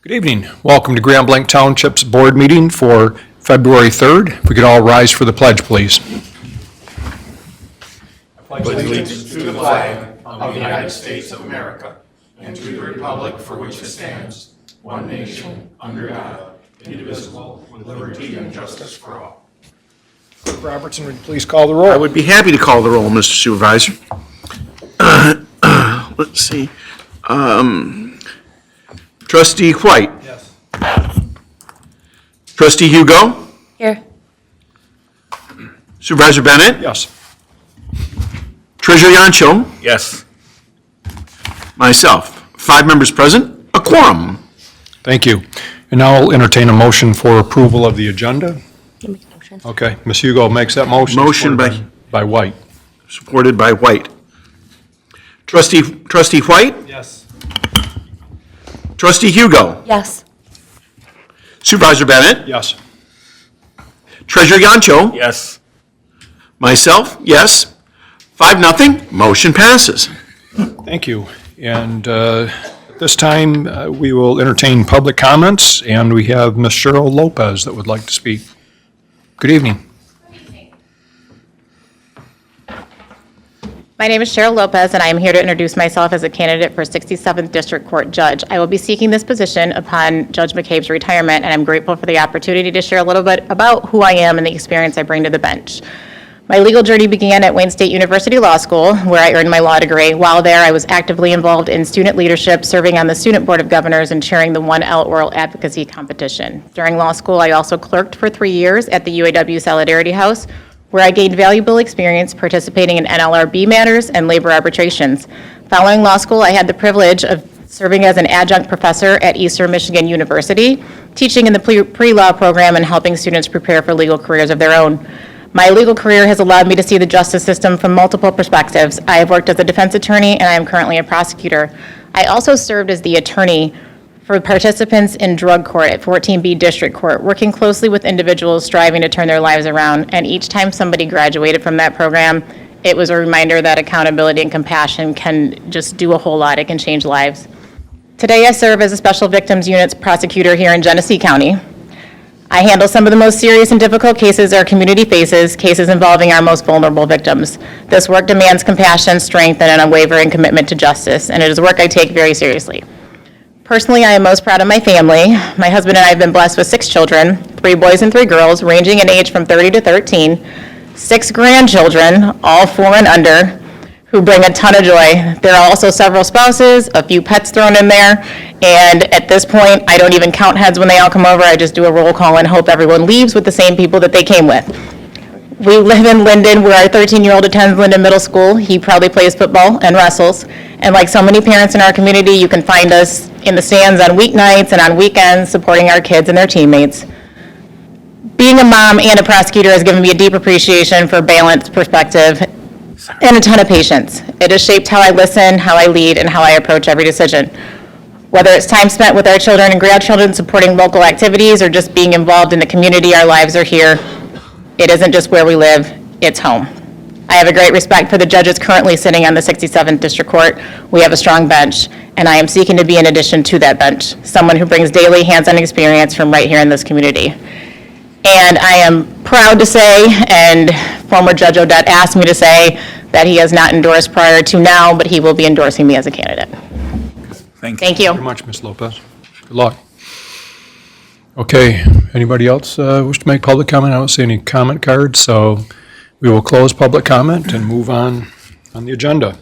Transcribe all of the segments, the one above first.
Good evening. Welcome to Grand Blanc Township's board meeting for February 3rd. If we could all rise for the pledge, please. I pledge allegiance to the flag of the United States of America and to the republic for which it stands, one nation, under God, indivisible, with liberty and justice for all. Clerk Robertson, would you please call the roll? I would be happy to call the roll, Mr. Supervisor. Let's see. Trustee White. Yes. Trustee Hugo. Here. Supervisor Bennett. Yes. Treasurer Yancho. Yes. Myself. 5 members present, a quorum. Thank you. And now I'll entertain a motion for approval of the agenda. You make a motion. Okay, Ms. Hugo makes that motion. Motion by White. Supported by White. Trustee White. Yes. Trustee Hugo. Yes. Supervisor Bennett. Yes. Treasurer Yancho. Yes. Myself, yes. 5-0, motion passes. Thank you. And at this time, we will entertain public comments, and we have Ms. Cheryl Lopez that would like to speak. Good evening. My name is Cheryl Lopez, and I am here to introduce myself as a candidate for 67th District Court Judge. I will be seeking this position upon Judge McCabe's retirement, and I'm grateful for the opportunity to share a little bit about who I am and the experience I bring to the bench. My legal journey began at Wayne State University Law School, where I earned my law degree. While there, I was actively involved in student leadership, serving on the Student Board of Governors and chairing the 1L Oral Advocacy Competition. During law school, I also clerked for 3 years at the UAW Solidarity House, where I gained valuable experience participating in NLRB matters and labor arbitrations. Following law school, I had the privilege of serving as an adjunct professor at Eastern Michigan University, teaching in the pre-law program and helping students prepare for legal careers of their own. My legal career has allowed me to see the justice system from multiple perspectives. I have worked as a defense attorney, and I am currently a prosecutor. I also served as the attorney for participants in drug court at 14B District Court, working closely with individuals striving to turn their lives around. And each time somebody graduated from that program, it was a reminder that accountability and compassion can just do a whole lot. It can change lives. Today, I serve as a Special Victims Units prosecutor here in Genesee County. I handle some of the most serious and difficult cases our community faces, cases involving our most vulnerable victims. This work demands compassion, strength, and an unwavering commitment to justice, and it is work I take very seriously. Personally, I am most proud of my family. My husband and I have been blessed with 6 children, 3 boys and 3 girls, ranging in age from 30 to 13, 6 grandchildren, all 4 and under, who bring a ton of joy. There are also several spouses, a few pets thrown in there, and at this point, I don't even count heads when they all come over. I just do a roll call and hope everyone leaves with the same people that they came with. We live in Linden, where our 13-year-old attends Linden Middle School. He proudly plays football and wrestles. And like so many parents in our community, you can find us in the stands on weeknights and on weekends supporting our kids and their teammates. Being a mom and a prosecutor has given me a deep appreciation for balanced perspective and a ton of patience. It has shaped how I listen, how I lead, and how I approach every decision. Whether it's time spent with our children and grandchildren supporting local activities or just being involved in the community, our lives are here. It isn't just where we live, it's home. I have a great respect for the judges currently sitting on the 67th District Court. We have a strong bench, and I am seeking to be an addition to that bench, someone who brings daily hands-on experience from right here in this community. And I am proud to say, and former Judge Odette asked me to say, that he has not endorsed prior to now, but he will be endorsing me as a candidate. Thank you. Thank you. Very much, Ms. Lopez. Good luck. Okay, anybody else wish to make public comment? I don't see any comment cards, so we will close public comment and move on the agenda.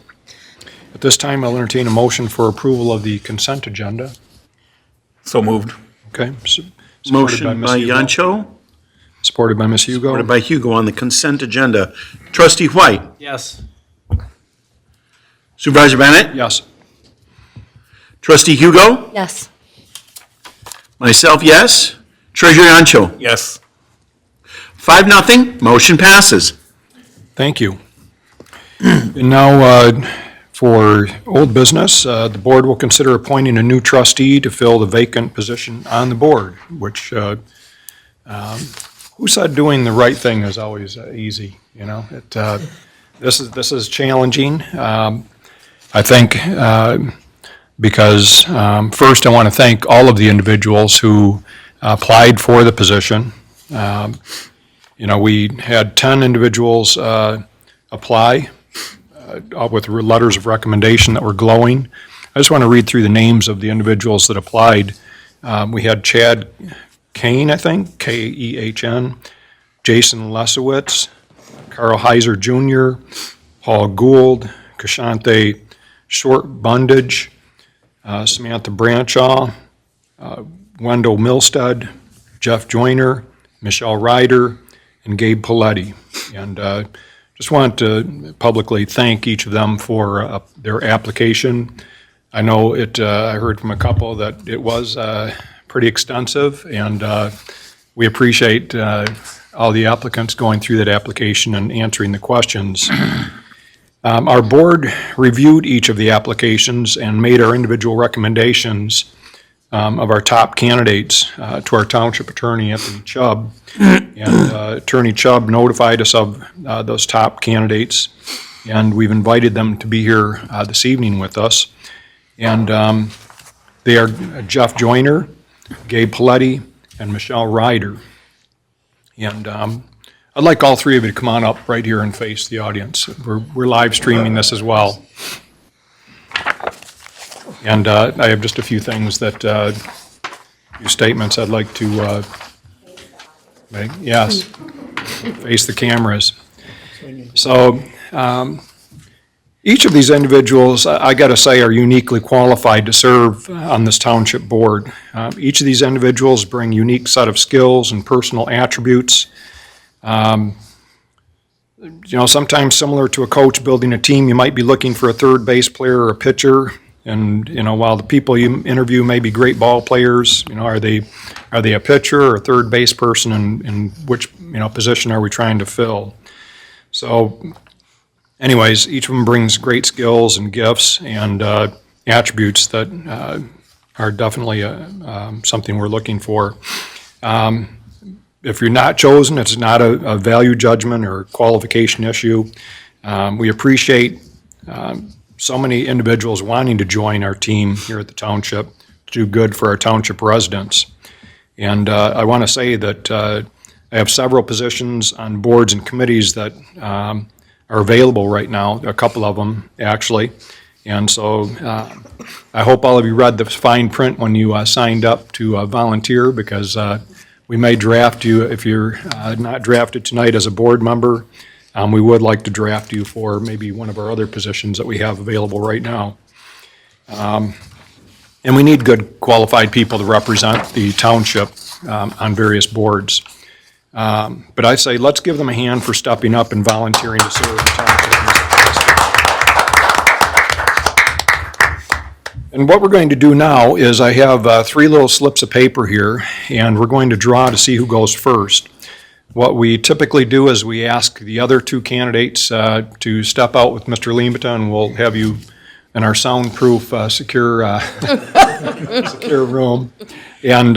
At this time, I'll entertain a motion for approval of the consent agenda. So moved. Okay. Supported Motion Ms. by Hugo. Yancho, Supported by Ms. Hugo. supported by Hugo on the consent agenda. Trustee White. Yes. Supervisor Bennett. Yes. Trustee Hugo. Yes. Myself, yes. Treasurer Yancho. Yes. 5-0, motion passes. Thank you. And now, for old business, the board will consider appointing a new trustee to fill the vacant position on the board, which, who said doing the right thing is always easy, you know? This is challenging. I think because first I want to thank all of the individuals who applied for the position. We had 10 individuals apply with letters of recommendation that were glowing. I just want to read through the names of the individuals that applied. We had Chad Kane, I think, K-E-H-N, Jason Lesowitz, Carl Heiser Jr., Paul Gould, Kashante Short-Bundage, Samantha Branshaw, Wendell Milstead, Jeff Joyner, Michelle Ryder, and Gabe Paletti. And just want to publicly thank each of them for their application. I know I heard from a couple that it was pretty extensive, and we appreciate all the applicants going through that application and answering the questions. Our board reviewed each of the applications and made our individual recommendations of our top candidates to our township attorney, Anthony Chubb. And Attorney Chubb notified us of those top candidates, and we've invited them to be here this evening with us. And they are Jeff Joyner, Gabe Paletti, and Michelle Ryder. And I'd like all three of you to come on up right here and face the audience. We're live streaming this as well. And I have just a few things few statements I'd like to make. Yes, face the cameras. So each of these individuals, I got to say, are uniquely qualified to serve on this township board. Each of these individuals bring unique set of skills and personal attributes. Sometimes similar to a coach building a team, you might be looking for a third base player or a pitcher. And, while the people you interview may be great ball players, are they a pitcher or a third base person, and which, position are we trying to fill? So anyways, each of them brings great skills and gifts and attributes that are definitely something we're looking for. If you're not chosen, it's not a value judgment or qualification issue. We appreciate so many individuals wanting to join our team here at the township to do good for our township residents. And I want to say that I have several positions on boards and committees that are available right now, a couple of them, actually. And so I hope all of you read the fine print when you signed up to volunteer, because we may draft you, if you're not drafted tonight as a board member, we would like to draft you for maybe one of our other positions that we have available right now. And we need good qualified people to represent the township on various boards. But I say let's give them a hand for stepping up and volunteering to serve the township. And what we're going to do now is I have 3 little slips of paper here, and we're going to draw to see who goes first. What we typically do is we ask the other 2 candidates to step out with Mr. Limata, and we'll have you in our soundproof, secure room. And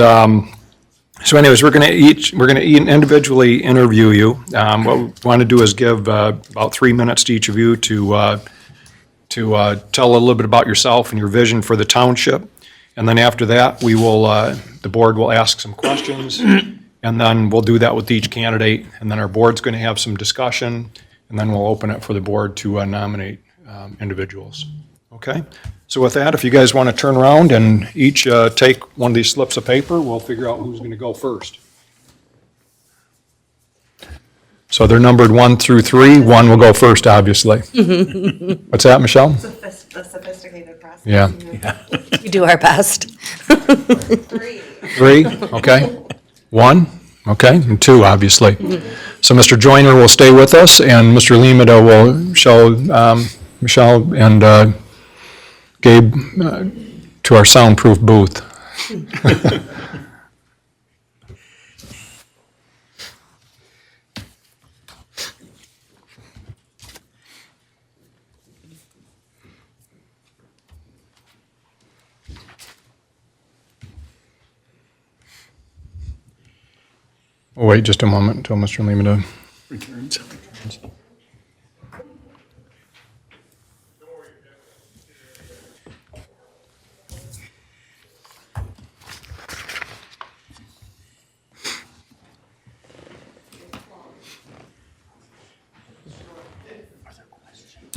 so anyways, we're going to individually interview you. What we want to do is give about 3 minutes to each of you to tell a little bit about yourself and your vision for the township. And then after that, we will, the board will ask some questions, and then we'll do that with each candidate. And then our board's going to have some discussion, and then we'll open it for the board to nominate individuals. Okay? So with that, if you guys want to turn around and each take one of these slips of paper, we'll figure out who's going to go first. So they're numbered 1 through 3. 1 will go first, obviously. What's that, Michelle? The sophisticated process. Yeah. We do our best. 3. 3, okay. 1, okay, and 2, obviously. So Mr. Joyner will stay with us, and Mr. Limata will show Michelle and Gabe to our soundproof booth. We'll wait just a moment until Mr. Limata Returns.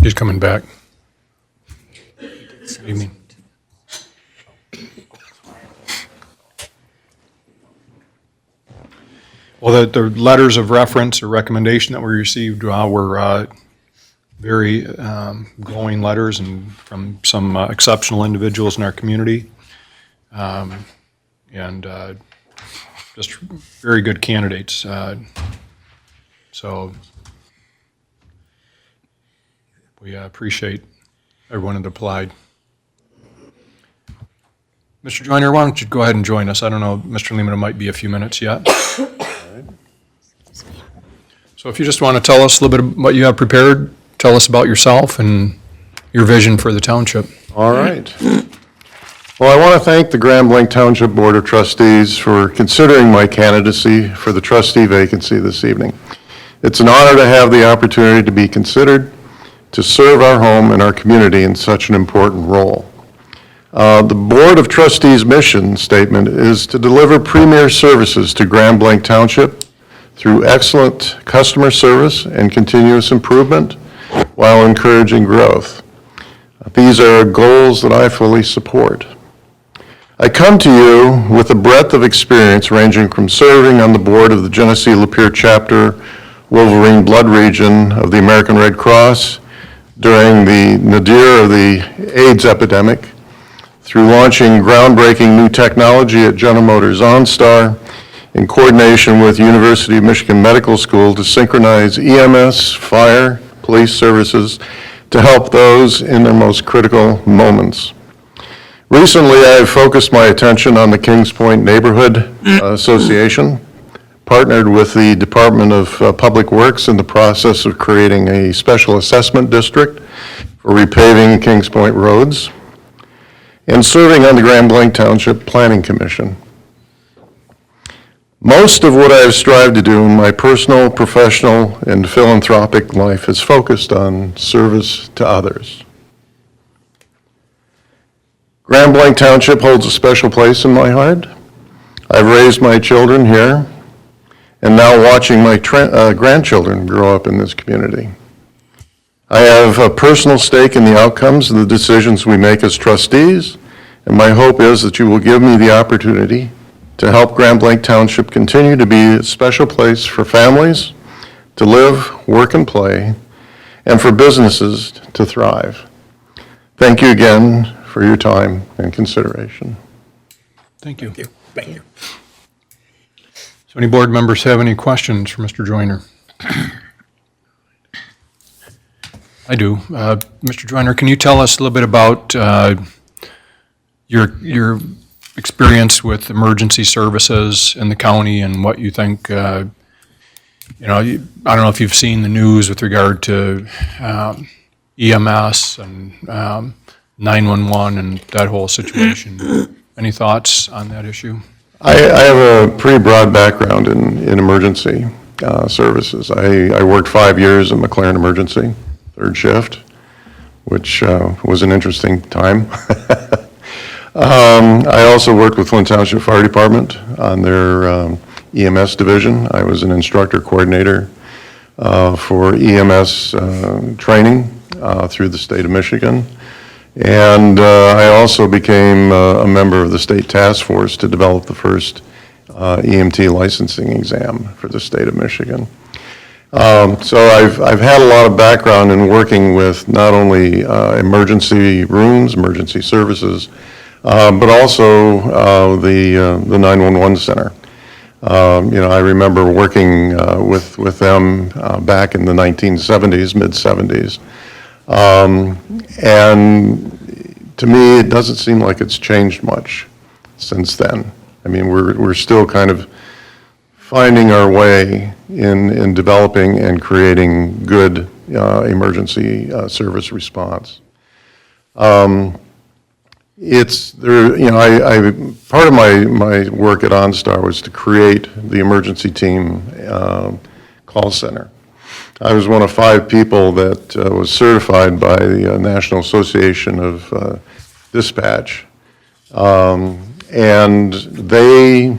He's coming back. Good evening. Well, the letters of reference or recommendation that we received were very glowing letters and from some exceptional individuals in our community. And just very good candidates. So we appreciate everyone that applied. Mr. Joyner, why don't you go ahead and join us? I don't know, Mr. Lehman, it might be a few minutes yet. So if you just want to tell us a little bit of what you have prepared, tell us about yourself and your vision for the township. All right. Well, I want to thank the Grand Blanc Township Board of Trustees for considering my candidacy for the trustee vacancy this evening. It's an honor to have the opportunity to be considered to serve our home and our community in such an important role. The Board of Trustees' mission statement is to deliver premier services to Grand Blanc Township through excellent customer service and continuous improvement while encouraging growth. These are goals that I fully support. I come to you with a breadth of experience ranging from serving on the board of the Genesee Lapeer Chapter Wolverine Blood Region of the American Red Cross during the nadir of the AIDS epidemic, through launching groundbreaking new technology at General Motors OnStar in coordination with University of Michigan Medical School to synchronize EMS, fire, police services to help those in their most critical moments. Recently, I have focused my attention on the Kings Point Neighborhood Association, partnered with the Department of Public Works in the process of creating a special assessment district for repaving Kings Point roads, and serving on the Grand Blanc Township Planning Commission. Most of what I have strived to do in my personal, professional, and philanthropic life is focused on service to others. Grand Blanc Township holds a special place in my heart. I've raised my children here, and now watching my grandchildren grow up in this community. I have a personal stake in the outcomes of the decisions we make as trustees, and my hope is that you will give me the opportunity to help Grand Blanc Township continue to be a special place for families to live, work, and play, and for businesses to thrive. Thank you again for your time and consideration. Thank you. Thank you. So any board members have any questions for Mr. Joyner? I do. Mr. Joyner, can you tell us a little bit about your experience with emergency services in the county and what you think, I don't know if you've seen the news with regard to EMS and 911 and that whole situation. Any thoughts on that issue? I have a pretty broad background in emergency services. I worked 5 years in McLaren Emergency, third shift, which was an interesting time. I also worked with Flint Township Fire Department on their EMS division. I was an instructor coordinator for EMS training through the state of Michigan. And I also became a member of the state task force to develop the first EMT licensing exam for the state of Michigan. So I've had a lot of background in working with not only emergency rooms, emergency services, but also the 911 center. I remember working with them back in the 1970s, mid-70s. And to me, it doesn't seem like it's changed much since then. I mean, we're still kind of finding our way in developing and creating good emergency service response. It's there, I part of my work at OnStar was to create the emergency team call center. I was one of 5 people that was certified by the National Association of Dispatch, and they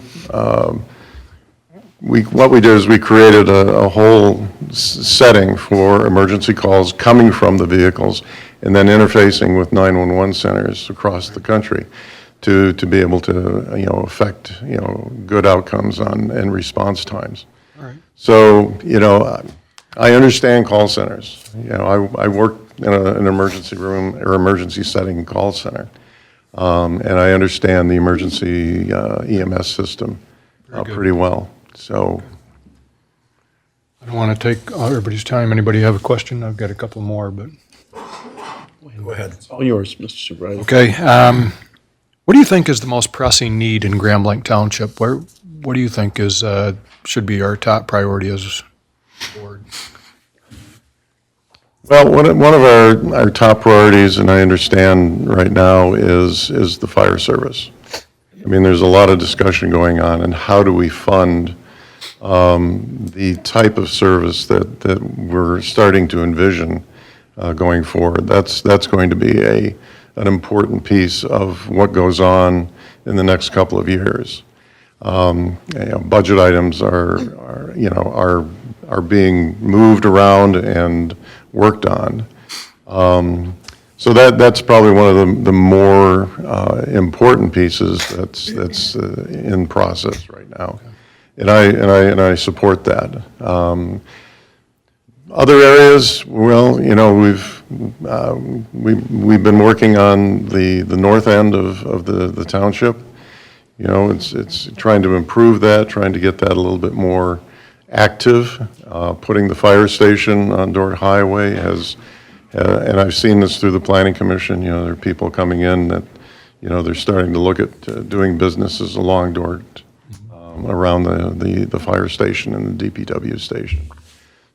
what we did is we created a whole setting for emergency calls coming from the vehicles and then interfacing with 911 centers across the country to be able to, affect, good outcomes and response times. All right. So, I understand call centers. I worked in an emergency room or emergency setting call center. And I understand the emergency EMS system Very good. pretty well. So, I don't want to take everybody's time. Anybody have a question? I've got a couple more, but. Go ahead. It's all yours, Mr. Supervisor. Okay. What do you think is the most pressing need in Grand Blanc Township? What do you think is, should be our top priority as a board? well, one of our top priorities, and I understand right now, is the fire service. I mean, there's a lot of discussion going on, and how do we fund the type of service that we're starting to envision going forward. That's going to be an important piece of what goes on in the next couple of years. Budget items are being moved around and worked on. So that's probably one of the more important pieces that's in process right now, and I support that. Other areas, well, we've been working on the north end of the township. It's trying to improve that, trying to get that a little bit more active. Putting the fire station on Dordt Highway has, and I've seen this through the planning commission. There are people coming in that, they're starting to look at doing businesses along Dordt, around the fire station and the DPW station.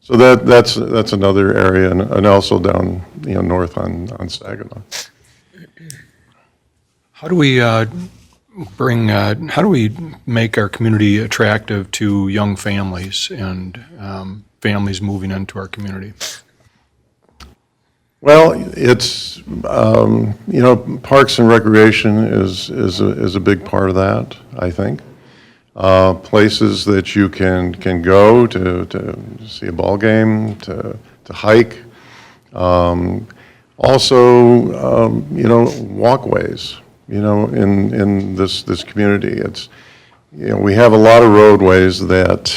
So that's another area, and also down, north on Saginaw. How do we how do we make our community attractive to young families and families moving into our community? Well, it's, Parks and Recreation is a big part of that, I think. Places that you can go to see a ball game, to hike. Also, walkways, in this community. It's, we have a lot of roadways that,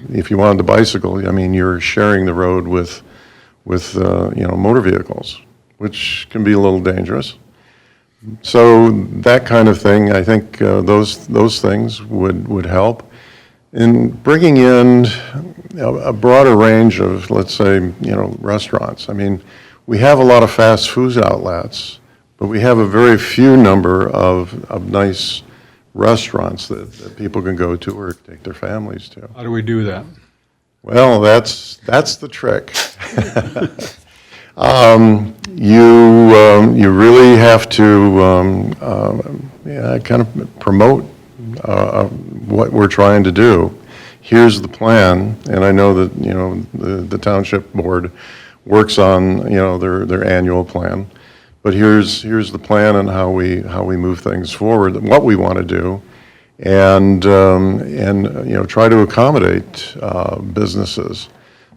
if you wanted to bicycle, you're sharing the road with motor vehicles, which can be a little dangerous. So that kind of thing, I think those things would help. In bringing in a broader range of, let's say, restaurants. We have a lot of fast food outlets, but we have a very few number of nice restaurants that people can go to or take their families to. How do we do that? Well, that's the trick. You really have to kind of promote what we're trying to do. Here's the plan, and I know that the township board works on their annual plan, but here's the plan and how we move things forward, what we want to do, and try to accommodate businesses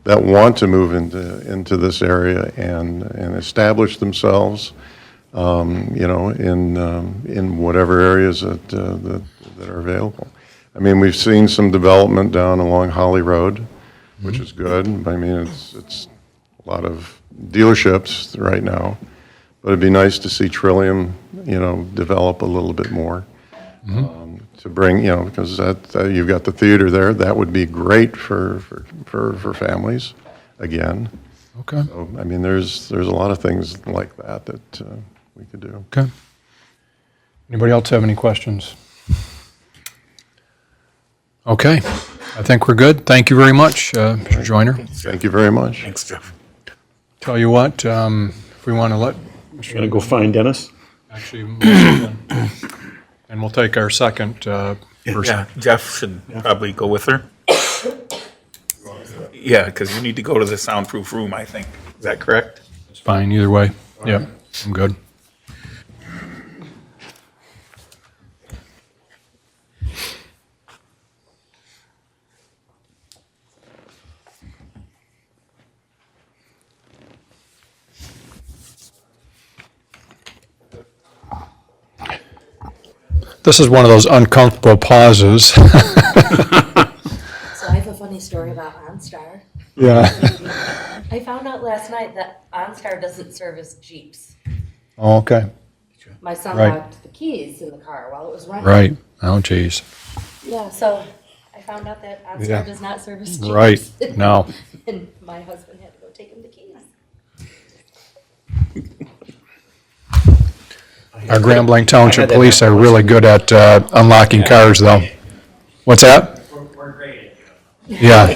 that want to move into this area and establish themselves, in whatever areas that are available. We've seen some development down along Holly Road, which is good. It's a lot of dealerships right now, but it'd be nice to see Trillium, develop a little bit more. To bring, because you've got the theater there, that would be great for families, again. Okay. So, there's a lot of things like that we could do. Okay. Anybody else have any questions? Okay. I think we're good. Thank you very much, Mr. Joyner. Thank you very much. Thanks, Jeff. Tell you what, if we want to let, Gonna go find Dennis? actually, and we'll take our second person. Yeah, Jeff should probably go with her. Yeah, because you need to go to the soundproof room, I think. Is that correct? It's fine, either way. Yeah, I'm good. This is one of those uncomfortable pauses. So I have a funny story about OnStar. Yeah. I found out last night that OnStar doesn't service Jeeps. Oh, okay, My son Right. locked the keys in the car while it was running. right. Oh, geez. Yeah, so I found out that OnStar Yeah. does not service Jeeps. Right, no. And my husband had to go take him the keys. Our Grand Blanc Township Police are really good at unlocking cars, though. What's that? We're great at it. Yeah,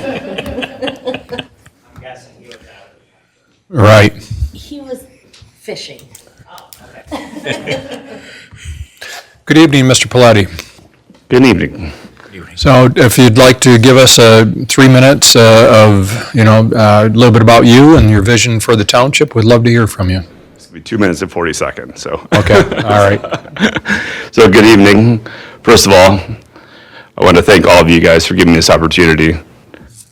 I'm guessing you would have. right. He was fishing. Oh, okay. Good evening, Mr. Paletti. Good evening. So if you'd like to give us 3 minutes of, a little bit about you and your vision for the township, we'd love to hear from you. It's gonna be 2 minutes and 40 seconds, so. Okay, all right. So good evening. First of all, I want to thank all of you guys for giving me this opportunity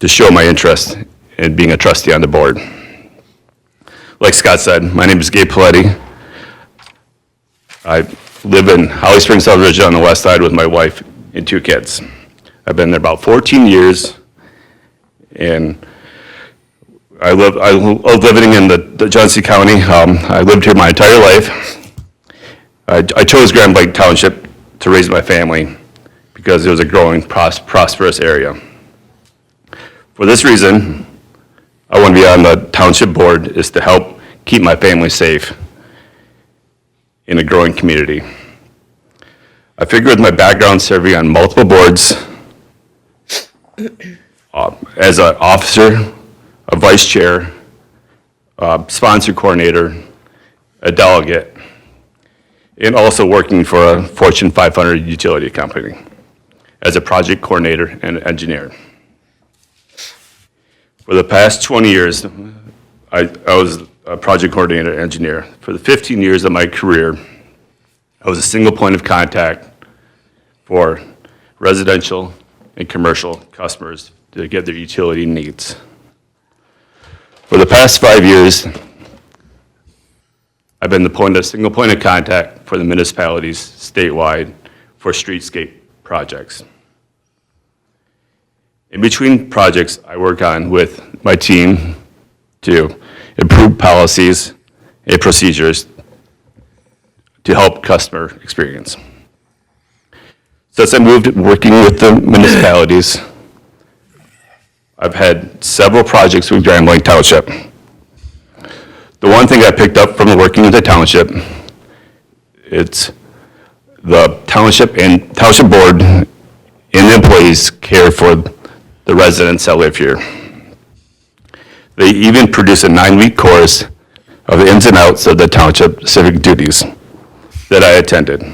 to show my interest in being a trustee on the board. Like Scott said, my name is Gabe Paletti. I live in Holly Springs subdivision on the west side with my wife and 2 kids. I've been there about 14 years, and I love living in the Johnson County. I lived here my entire life. I chose Grand Blanc Township to raise my family because it was a growing, prosperous area. For this reason, I want to be on the township board is to help keep my family safe in a growing community. I figure with my background serving on multiple boards, as an officer, a vice chair, sponsor coordinator, a delegate, and also working for a Fortune 500 utility company as a project coordinator and engineer. For the past 20 years, I was a project coordinator and engineer. For the 15 years of my career, I was a single point of contact for residential and commercial customers to get their utility needs. For the past 5 years, I've been the single point of contact for the municipalities statewide for streetscape projects. In between projects, I work on with my team to improve policies and procedures to help customer experience. Since I moved working with the municipalities, I've had several projects with Grand Blanc Township. The one thing I picked up from working with the township, it's the township and township board and the employees care for the residents that live here. They even produce a 9-week course of the ins and outs of the township civic duties that I attended.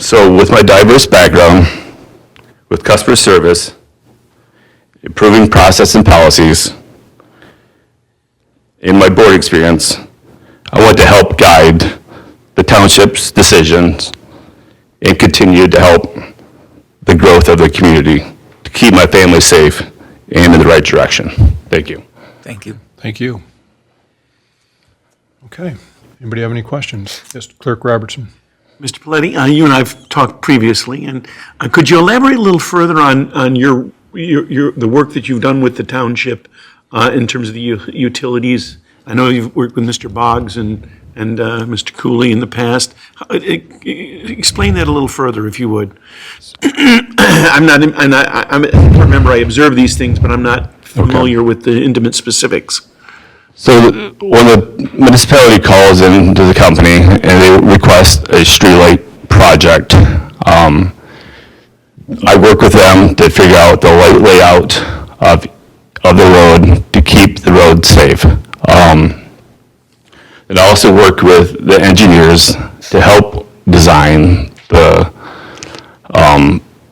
So with my diverse background, with customer service, improving process and policies, in my board experience, I want to help guide the township's decisions and continue to help the growth of the community to keep my family safe and in the right direction. Thank you. Thank you. Thank you. Okay. Anybody have any questions? Yes, Clerk Robertson. Mr. Paletti, you and I have talked previously, and could you elaborate a little further on your the work that you've done with the township in terms of the utilities? I know you've worked with Mr. Boggs and Mr. Cooley in the past. Explain that a little further, if you would. I remember I observed these things, but I'm not familiar with the intimate specifics. So when the municipality calls into the company and they request a streetlight project, I work with them to figure out the light layout of the road to keep the road safe. And I also work with the engineers to help design the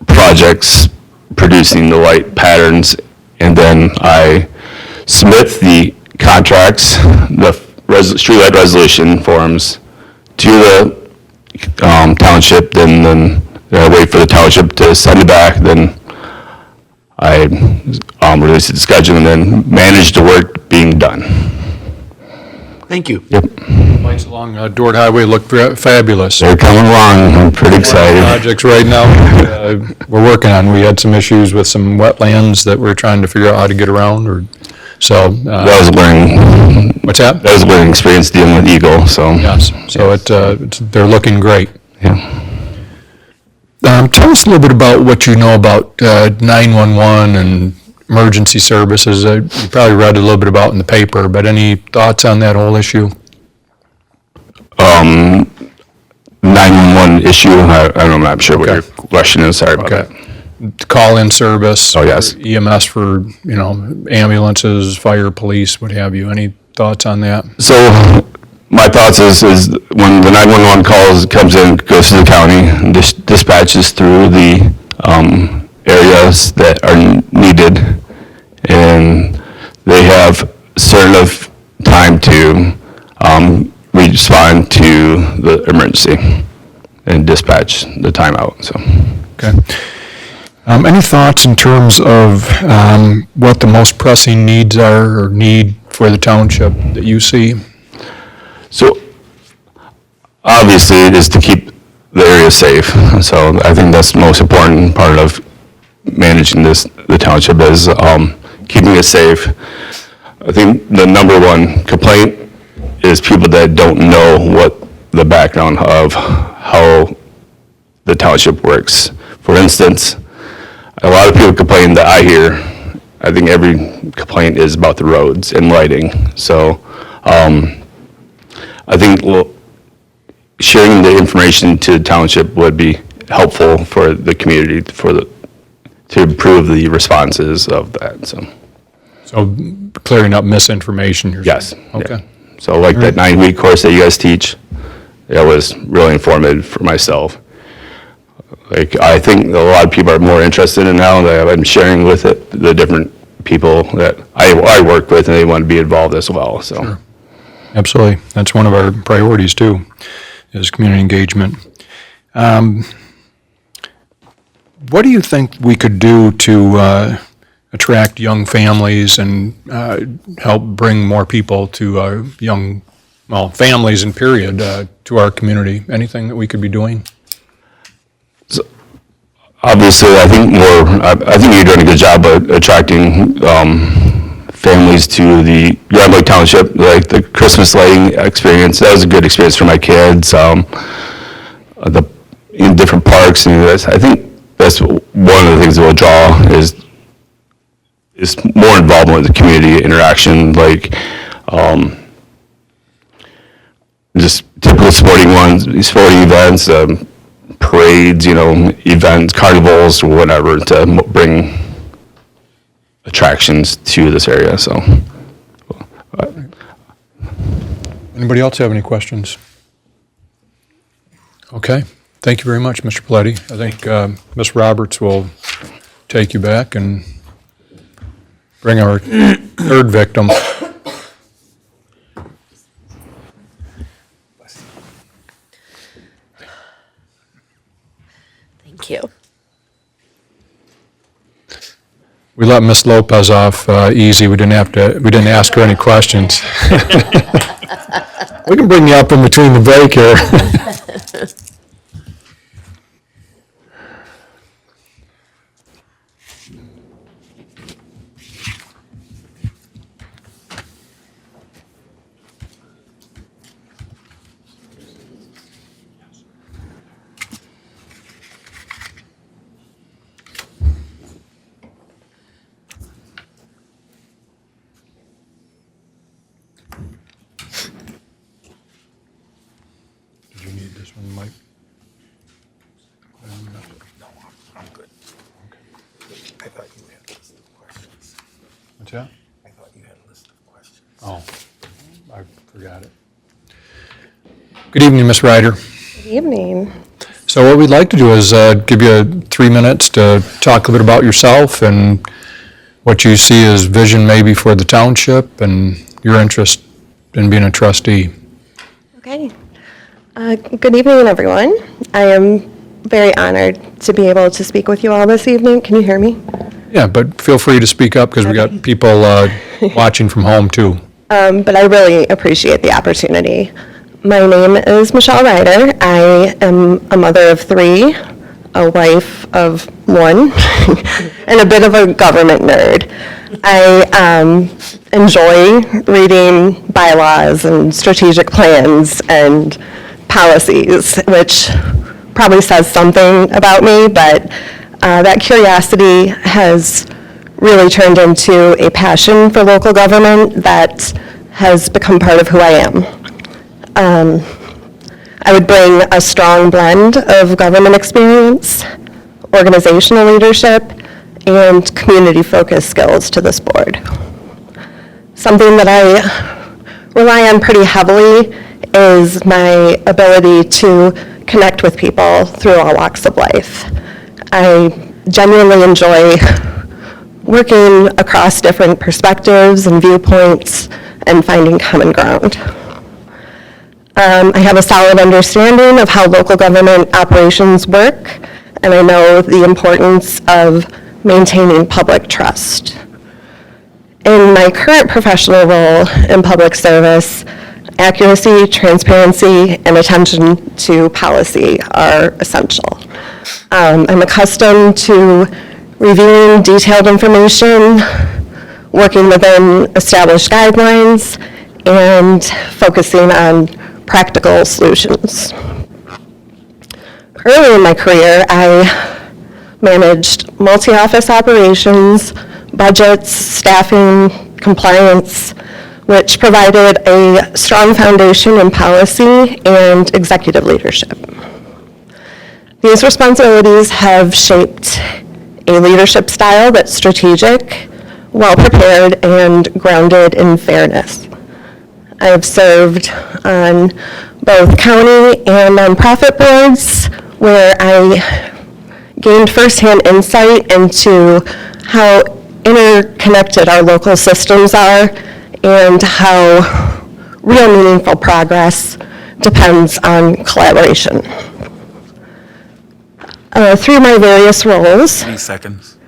projects, producing the light patterns, and then I submit the contracts, the streetlight resolution forms to the township, then wait for the township to send it back, then I release the schedule and then manage the work being done. Thank you. Yep. Lights along Dort Highway look fabulous. They're coming along. I'm pretty excited. Projects right now we're working on. We had some issues with some wetlands that we're trying to figure out how to get around, That was a learning, what's that? that was a learning experience dealing with Eagle, so. Yes, so they're looking great. Yeah. Tell us a little bit about what you know about 911 and emergency services. You probably read a little bit about in the paper, but any thoughts on that whole issue? 911 issue, I'm not sure what your Okay. question is, sorry about that. Call-in service. Oh, yes. EMS for, ambulances, fire, police, what have you. Any thoughts on that? So my thoughts is when the 911 comes in, goes to the county, and dispatches through the areas that are needed, and they have certain of time to respond to the emergency and dispatch the timeout, so. Okay. Any thoughts in terms of what the most pressing needs are or need for the township that you see? So obviously it is to keep the area safe. So I think that's the most important part of managing the township is keeping it safe. I think the number one complaint is people that don't know what the background of how the township works. For instance, a lot of people complain that I hear, I think every complaint is about the roads and lighting. So I think sharing the information to the township would be helpful for the community to improve the responses of that, so. So clearing up misinformation, you're saying? Yes. Okay. yeah. So like that 9-week course that you guys teach, that was really informative for myself. Like, I think a lot of people are more interested in now that I'm sharing with it, the different people that I work with, and they want to be involved as well, so. Sure. Absolutely. That's one of our priorities too, is community engagement. What do you think we could do to attract young families and help bring more people to families and period, to our community? Anything that we could be doing? Obviously, I think you're doing a good job of attracting families to the Grand Lake Township, like the Christmas lighting experience. That was a good experience for my kids. In different parks, and I think that's one of the things that will draw is more involvement with the community interaction, like just typical sporting events, parades, events, carnivals, or whatever, to bring attractions to this area, so. Anybody else have any questions? Okay. Thank you very much, Mr. Paletti. I think Ms. Roberts will take you back and bring our third victim. Thank you. We let Ms. Lopez off easy. We didn't ask her any questions. We can bring you up in between the break here. Did you need this one, Mike? I thought you had a list of questions. What's that? I thought you had a list of questions. Oh, I forgot it. Good evening, Ms. Ryder. Good evening. So what we'd like to do is give you 3 minutes to talk a bit about yourself and what you see as vision maybe for the township and your interest in being a trustee. Okay. Good evening, everyone. I am very honored to be able to speak with you all this evening. Can you hear me? Yeah, but feel free to speak up because we got people watching from home too. But I really appreciate the opportunity. My name is Michelle Ryder. I am a mother of 3, a wife of 1, and a bit of a government nerd. I enjoy reading bylaws and strategic plans and policies, which probably says something about me, but that curiosity has really turned into a passion for local government that has become part of who I am. I would bring a strong blend of government experience, organizational leadership, and community-focused skills to this board. Something that I rely on pretty heavily is my ability to connect with people through all walks of life. I genuinely enjoy working across different perspectives and viewpoints and finding common ground. I have a solid understanding of how local government operations work, and I know the importance of maintaining public trust. In my current professional role in public service, accuracy, transparency, and attention to policy are essential. I'm accustomed to reviewing detailed information, working within established guidelines, and focusing on practical solutions. Early in my career, I managed multi-office operations, budgets, staffing, compliance, which provided a strong foundation in policy and executive leadership. These responsibilities have shaped a leadership style that's strategic, well-prepared, and grounded in fairness. I have served on both county and nonprofit boards where I gained firsthand insight into how interconnected our local systems are and how real meaningful progress depends on collaboration. Through my various roles, 30 seconds.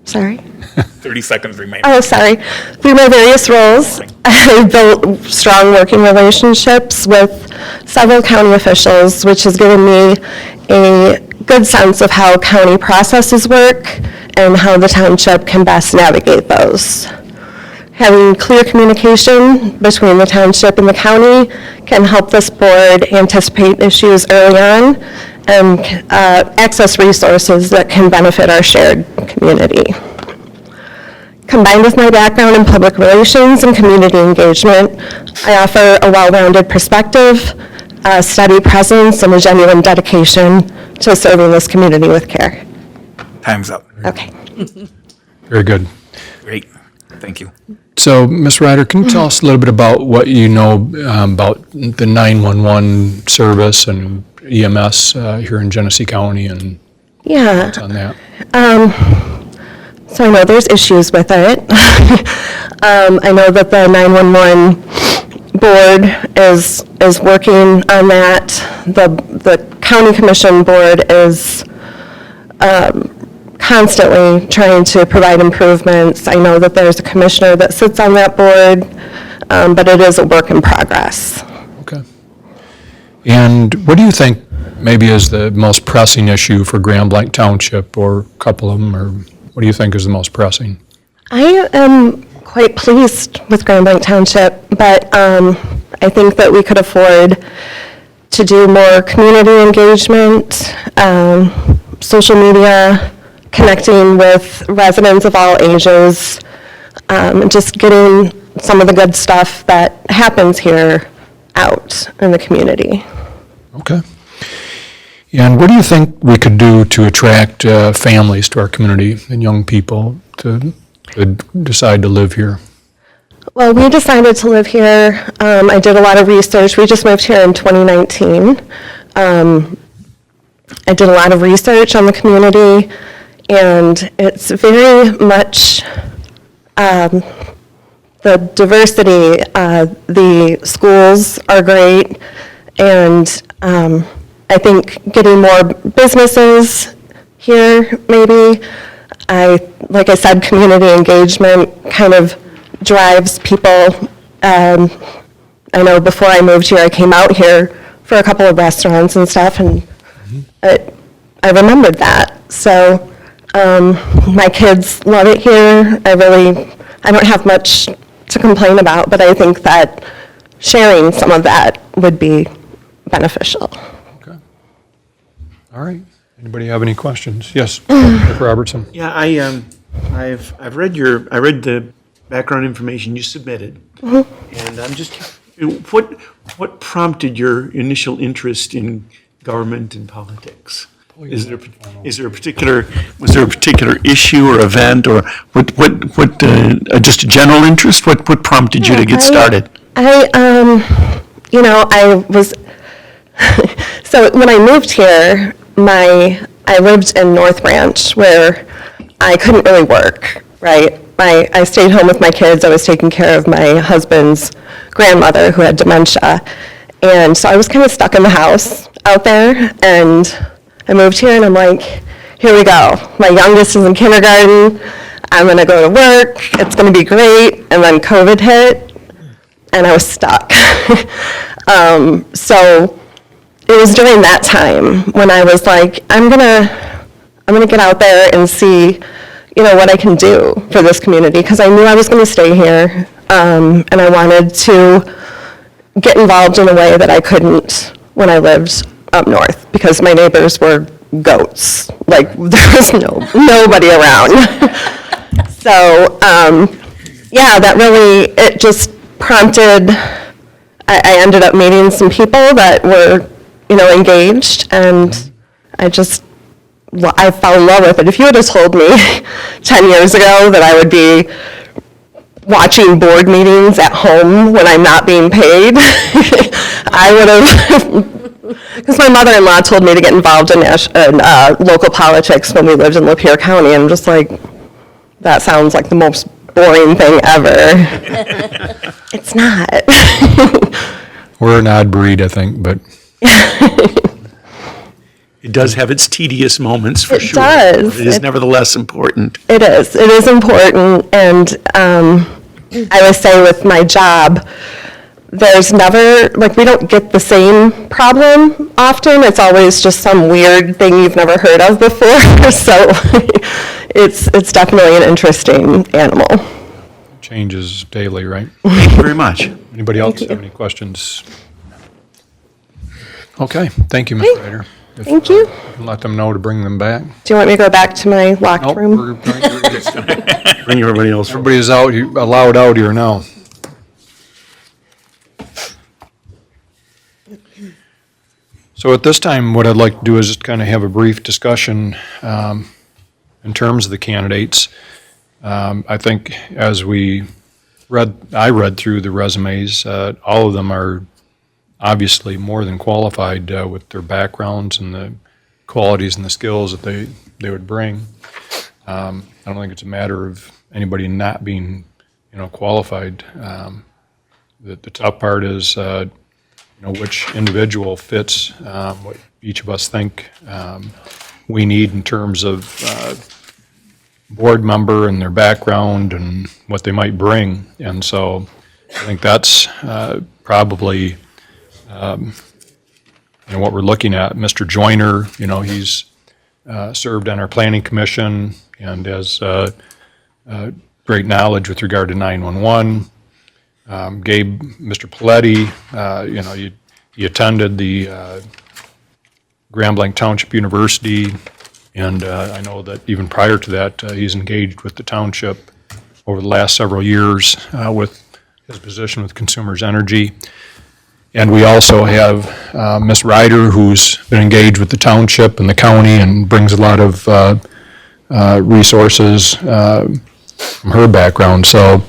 sorry? 30 seconds remaining. Oh, sorry. Through my various roles, I built strong working relationships with several county officials, which has given me a good sense of how county processes work and how the township can best navigate those. Having clear communication between the township and the county can help this board anticipate issues early on and access resources that can benefit our shared community. Combined with my background in public relations and community engagement, I offer a well-rounded perspective, a steady presence, and a genuine dedication to serving this community with care. Time's up. Okay. Very good. Great. Thank you. So, Ms. Ryder, can you tell us a little bit about what you know about the 911 service and EMS here in Genesee County and Yeah. on that? So I know there's issues with it. I know that the 911 board is working on that. The county commission board is constantly trying to provide improvements. I know that there's a commissioner that sits on that board, but it is a work in progress. Okay. And what do you think maybe is the most pressing issue for Grand Blanc Township, or a couple of them, or what do you think is the most pressing? I am quite pleased with Grand Blanc Township, but I think that we could afford to do more community engagement, social media, connecting with residents of all ages, just getting some of the good stuff that happens here out in the community. Okay. And what do you think we could do to attract families to our community and young people to decide to live here? Well, we decided to live here. I did a lot of research. We just moved here in 2019. I did a lot of research on the community, and it's very much the diversity. The schools are great, and I think getting more businesses here, maybe. Like I said, community engagement kind of drives people. I I know before I moved here, I came out here for a couple of restaurants and stuff, and I remembered that. So my kids love it here. I don't have much to complain about, but I think that sharing some of that would be beneficial. Okay. All right. Anybody have any questions? Yes, Dr. Robertson. Yeah, I've read the background information you submitted, and I'm just, what prompted your initial interest in government and politics? Was there a particular issue or event, or just a general interest? What prompted you to get started? I was, so when I moved here, I lived in North Branch where I couldn't really work, right? I stayed home with my kids. I was taking care of my husband's grandmother who had dementia. And so I was kind of stuck in the house out there, and I moved here and I'm like, here we go. My youngest is in kindergarten. I'm going to go to work. It's going to be great. And then COVID hit and I was stuck. So it was during that time when I was like, I'm gonna get out there and see, what I can do for this community, because I knew I was going to stay here, and I wanted to get involved in a way that I couldn't when I lived up north, because my neighbors were goats. Like, there was nobody around. So, that really, it just prompted, I ended up meeting some people that were, engaged, and I fell in love with it. If you had told me 10 years ago that I would be watching board meetings at home when I'm not being paid, I would have, because my mother-in-law told me to get involved in local politics when we lived in Lapeer County, and I'm just like, that sounds like the most boring thing ever. It's not. We're an odd breed, I think, but It does have its tedious moments, for sure. It does. It is nevertheless important. It is. It is important, and I would say with my job, there's never, we don't get the same problem often. It's always just some weird thing you've never heard of before. So it's definitely an interesting animal. changes daily, right? Thank you very much. Anybody else have any questions? Okay, thank you, Ms. Ryder. Thank you. Let them know to bring them back. Do you want me to go back to my locked Nope, room? Bring everybody else. everybody's out, allowed out here now. So at this time, what I'd like to do is just kind of have a brief discussion in terms of the candidates. I think as I read through the resumes, all of them are obviously more than qualified with their backgrounds and the qualities and the skills that they would bring. I don't think it's a matter of anybody not being, qualified. The tough part is, which individual fits what each of us think we need in terms of board member and their background and what they might bring. And so I think that's probably what we're looking at. Mr. Joyner, he's served on our planning commission and has great knowledge with regard to 911. Mr. Paletti, he attended the Grand Blanc Township University, and I know that even prior to that, he's engaged with the township over the last several years with his position with Consumers Energy. And we also have Ms. Ryder, who's been engaged with the township and the county and brings a lot of resources from her background. So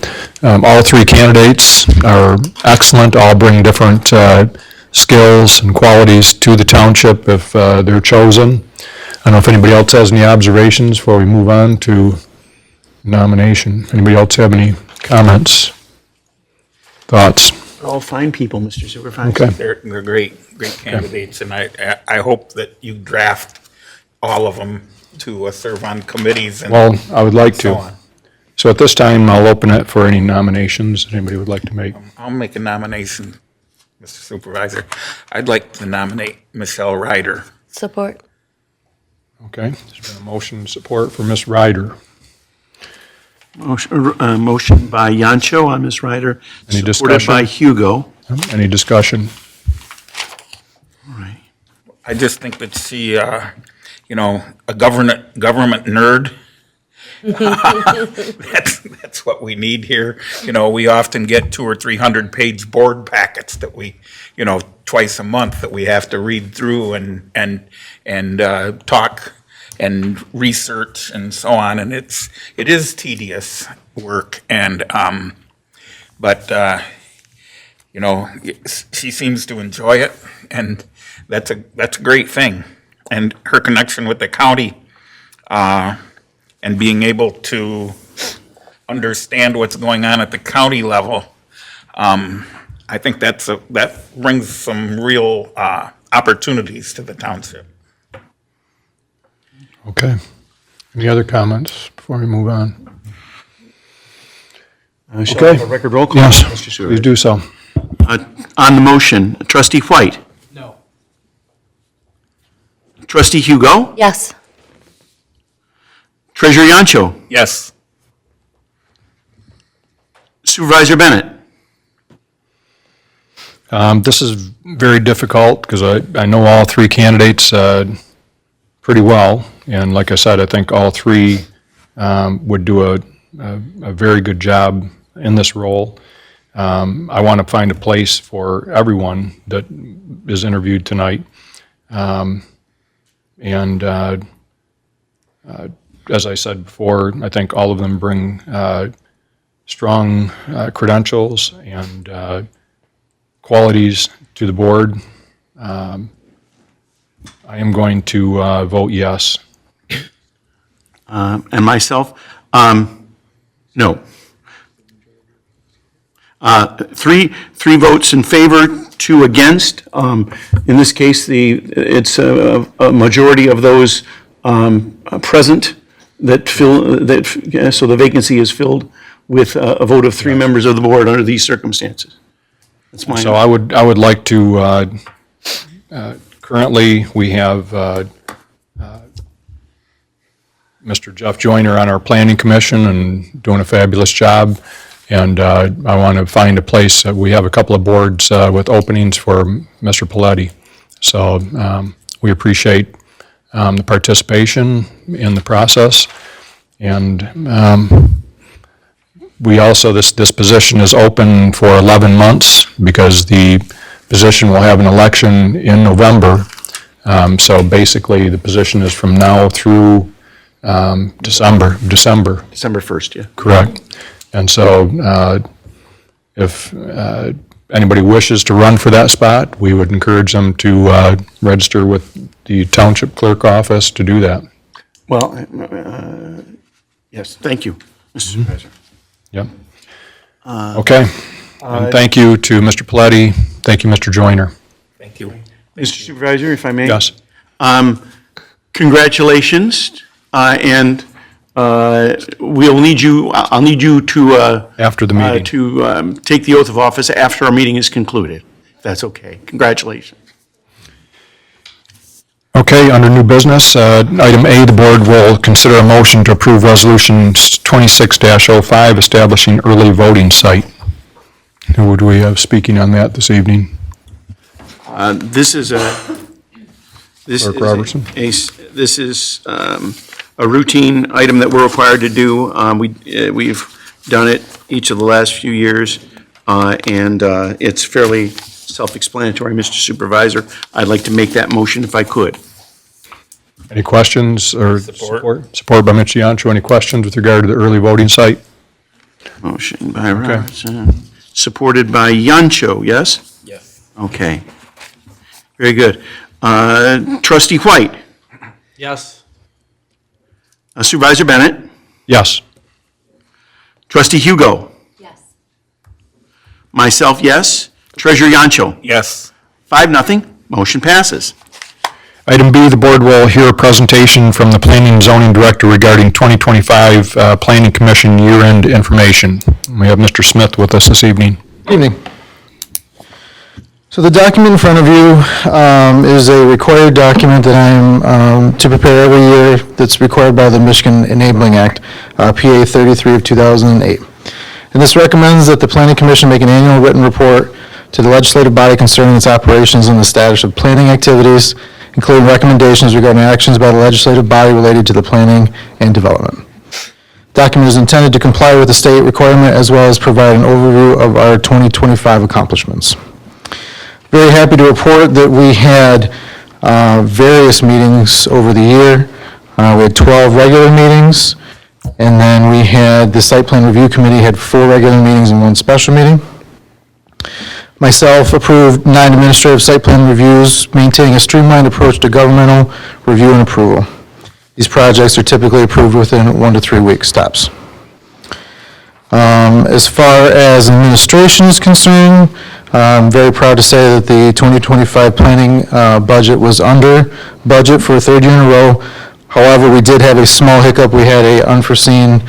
all three candidates are excellent, all bring different skills and qualities to the township if they're chosen. I don't know if anybody else has any observations before we move on to nomination. Anybody else have any comments, thoughts? They're all fine people, Mr. Supervisor. Okay. They're great candidates, and I hope that you draft all of them to serve on committees and Well, I would like so to. on. So at this time, I'll open it for any nominations anybody would like to make. I'll make a nomination Mr. Supervisor. I'd like to nominate Michelle Ryder. Support. Okay, there's been a motion and support for Ms. Ryder. Motion by Yancho on Ms. Ryder. Any Supported by discussion? Hugo. Any discussion? All right. I just think that she, a government nerd. That's what we need here. We often get 200 or 300 page board packets that we, twice a month that we have to read through and talk and research and so on. And it is tedious work. And she seems to enjoy it, and that's a great thing. And her connection with the county, and being able to understand what's going on at the county level, I think that brings some real opportunities to the township. Okay. Any other comments before we move on? Shall Okay. I have a record roll call? Yes, Mr. Stewart? please do so. On the motion, Trustee White. No. Trustee Hugo. Yes. Treasurer Yancho. Yes. Supervisor Bennett. This is very difficult because I know all three candidates pretty well. And like I said, I think all three would do a very good job in this role. I want to find a place for everyone that is interviewed tonight. As I said before, I think all of them bring strong credentials and qualities to the board. I am going to vote yes. And myself, no. Three votes in favor, 2 against. In this case, it's a majority of those present that so the vacancy is filled with a vote of 3 members of the board under these circumstances. That's my. So I would like to, currently, we have Mr. Jeff Joyner on our planning commission and doing a fabulous job. And I want to find a place. We have a couple of boards with openings for Mr. Paletti. So we appreciate the participation in the process. And we also, this position is open for 11 months because the position will have an election in November. So basically, the position is from now through December. December 1st, yeah. Correct. And so if anybody wishes to run for that spot, we would encourage them to register with the Township Clerk Office to do that. Well, yes, thank you, Mr. Supervisor. Yep. Okay. And thank you to Mr. Paletti. Thank you, Mr. Joyner. Thank you. Mr. Supervisor, if I may? Yes. Congratulations, and I'll need you to. After the meeting. To take the oath of office after our meeting is concluded, if that's okay. Congratulations. Okay, under new business, item A, the board will consider a motion to approve resolution 26-05, establishing early voting site. Who would we have speaking on that this evening? This is Clerk Robertson. This is a routine item that we're required to do. We've done it each of the last few years, and it's fairly self-explanatory, Mr. Supervisor. I'd like to make that motion if I could. Any questions or Support. Support by Mr. Yancho. Any questions with regard to the early voting site? Motion by Robertson, supported by Yancho, yes? Yes. Okay. Very good. Trustee White, Yes. Supervisor Bennett, Yes. Trustee Hugo, Yes. myself, yes. Treasurer Yancho, Yes. 5-0, motion passes. Item B, the board will hear a presentation from the Planning and Zoning Director regarding 2025 Planning Commission year-end information. We have Mr. Smith with us this evening. Evening. So the document in front of you is a required document that I am to prepare every year that's required by the Michigan Enabling Act, PA 33 of 2008. And this recommends that the Planning Commission make an annual written report to the legislative body concerning its operations and the status of planning activities, including recommendations regarding actions by the legislative body related to the planning and development. The document is intended to comply with the state requirement as well as provide an overview of our 2025 accomplishments. Very happy to report that we had various meetings over the year. We had 12 regular meetings, and then we had the Site Plan Review Committee had 4 regular meetings and 1 special meeting. Myself approved 9 administrative site plan reviews, maintaining a streamlined approach to governmental review and approval. These projects are typically approved within 1 to 3 weeks tops. As far as administration is concerned, I'm very proud to say that the 2025 planning budget was under budget for a 3rd year in a row. However, we did have a small hiccup. We had an unforeseen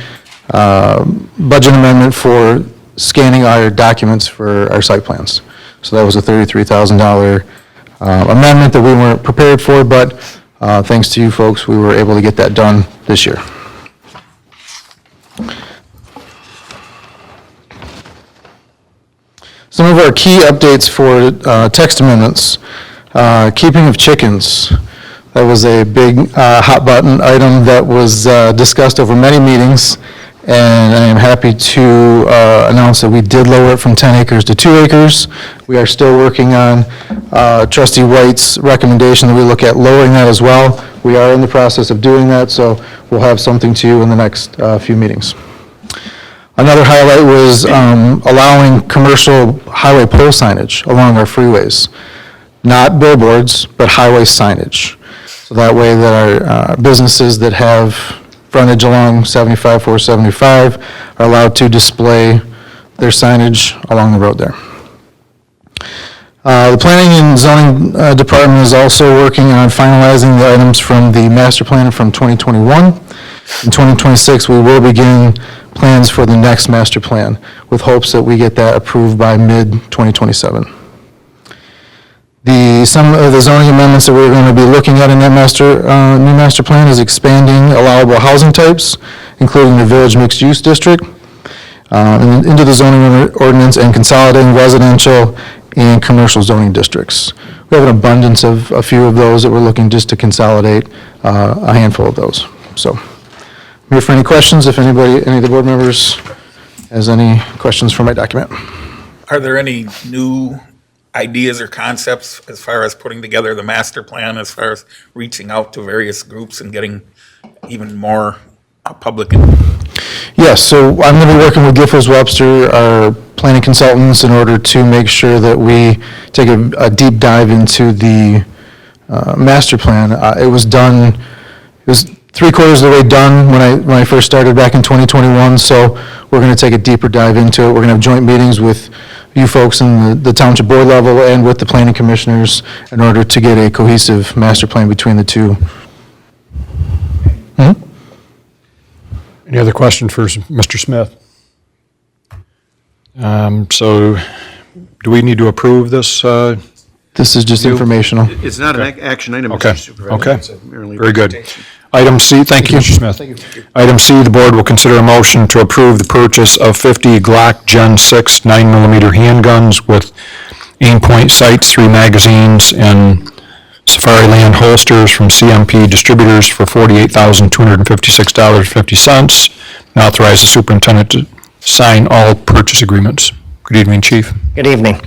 budget amendment for scanning our documents for our site plans. So that was a $33,000 amendment that we weren't prepared for, but thanks to you folks, we were able to get that done this year. Some of our key updates for text amendments. Keeping of chickens. That was a big hot button item that was discussed over many meetings, and I am happy to announce that we did lower it from 10 acres to 2 acres. We are still working on Trustee White's recommendation that we look at lowering that as well. We are in the process of doing that, so we'll have something to you in the next few meetings. Another highlight was allowing commercial highway pole signage along our freeways. Not billboards, but highway signage. So that way that our businesses that have frontage along 75, 475 are allowed to display their signage along the road there. The Planning and Zoning Department is also working on finalizing the items from the master plan from 2021. In 2026, we will begin plans for the next master plan with hopes that we get that approved by mid-2027. Some of the zoning amendments that we're going to be looking at in that new master plan is expanding allowable housing types, including the village mixed-use district, into the zoning ordinance and consolidating residential and commercial zoning districts. We have an abundance of a few of those that we're looking just to consolidate a handful of those. So I'm here for any questions if any of the board members has any questions for my document. Are there any new ideas or concepts as far as putting together the master plan, as far as reaching out to various groups and getting even more public input? Yes, so I'm going to be working with Giffords Webster, our planning consultants, in order to make sure that we take a deep dive into the master plan. It was 3/4 of the way done when I first started back in 2021, so we're going to take a deeper dive into it. We're going to have joint meetings with you folks in the township board level and with the planning commissioners in order to get a cohesive master plan between the two. Any other questions for Mr. Smith? So do we need to approve this? This is just informational. It's not an action item, Okay, Mr. Supervisor. okay. It's merely a Very good. presentation. Item C, thank you, Mr. Smith. Item C, the board will consider a motion to approve the purchase of 50 Glock Gen 6 9mm handguns with aim-point sights, 3 magazines, and Safariland holsters from CMP Distributors for $48,256.50, and authorize the superintendent to sign all purchase agreements. Good evening, Chief. Good evening.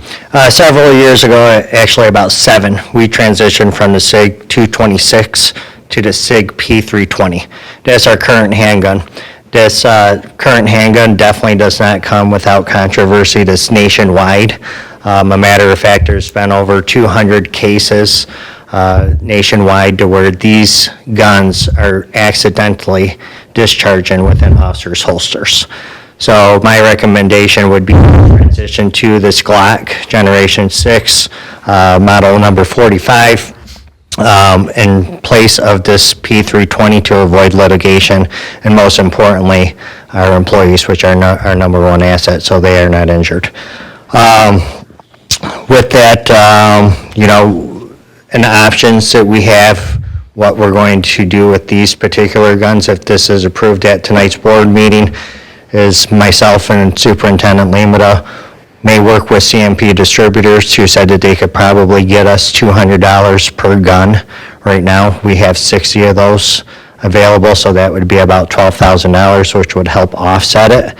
Several years ago, actually about 7, we transitioned from the SIG 226 to the SIG P320. That's our current handgun. This current handgun definitely does not come without controversy. This nationwide. A matter of fact, there's been over 200 cases nationwide to where these guns are accidentally discharging within officers' holsters. So my recommendation would be transition to this Glock Generation 6, model number 45, in place of this P320 to avoid litigation, and most importantly, our employees, which are our number one asset, so they are not injured. with that, and the options that we have, what we're going to do with these particular guns, if this is approved at tonight's board meeting, is myself and Superintendent Lamada may work with CMP distributors who said that they could probably get us $200 per gun. Right now, we have 60 of those available, so that would be about $12,000, which would help offset it.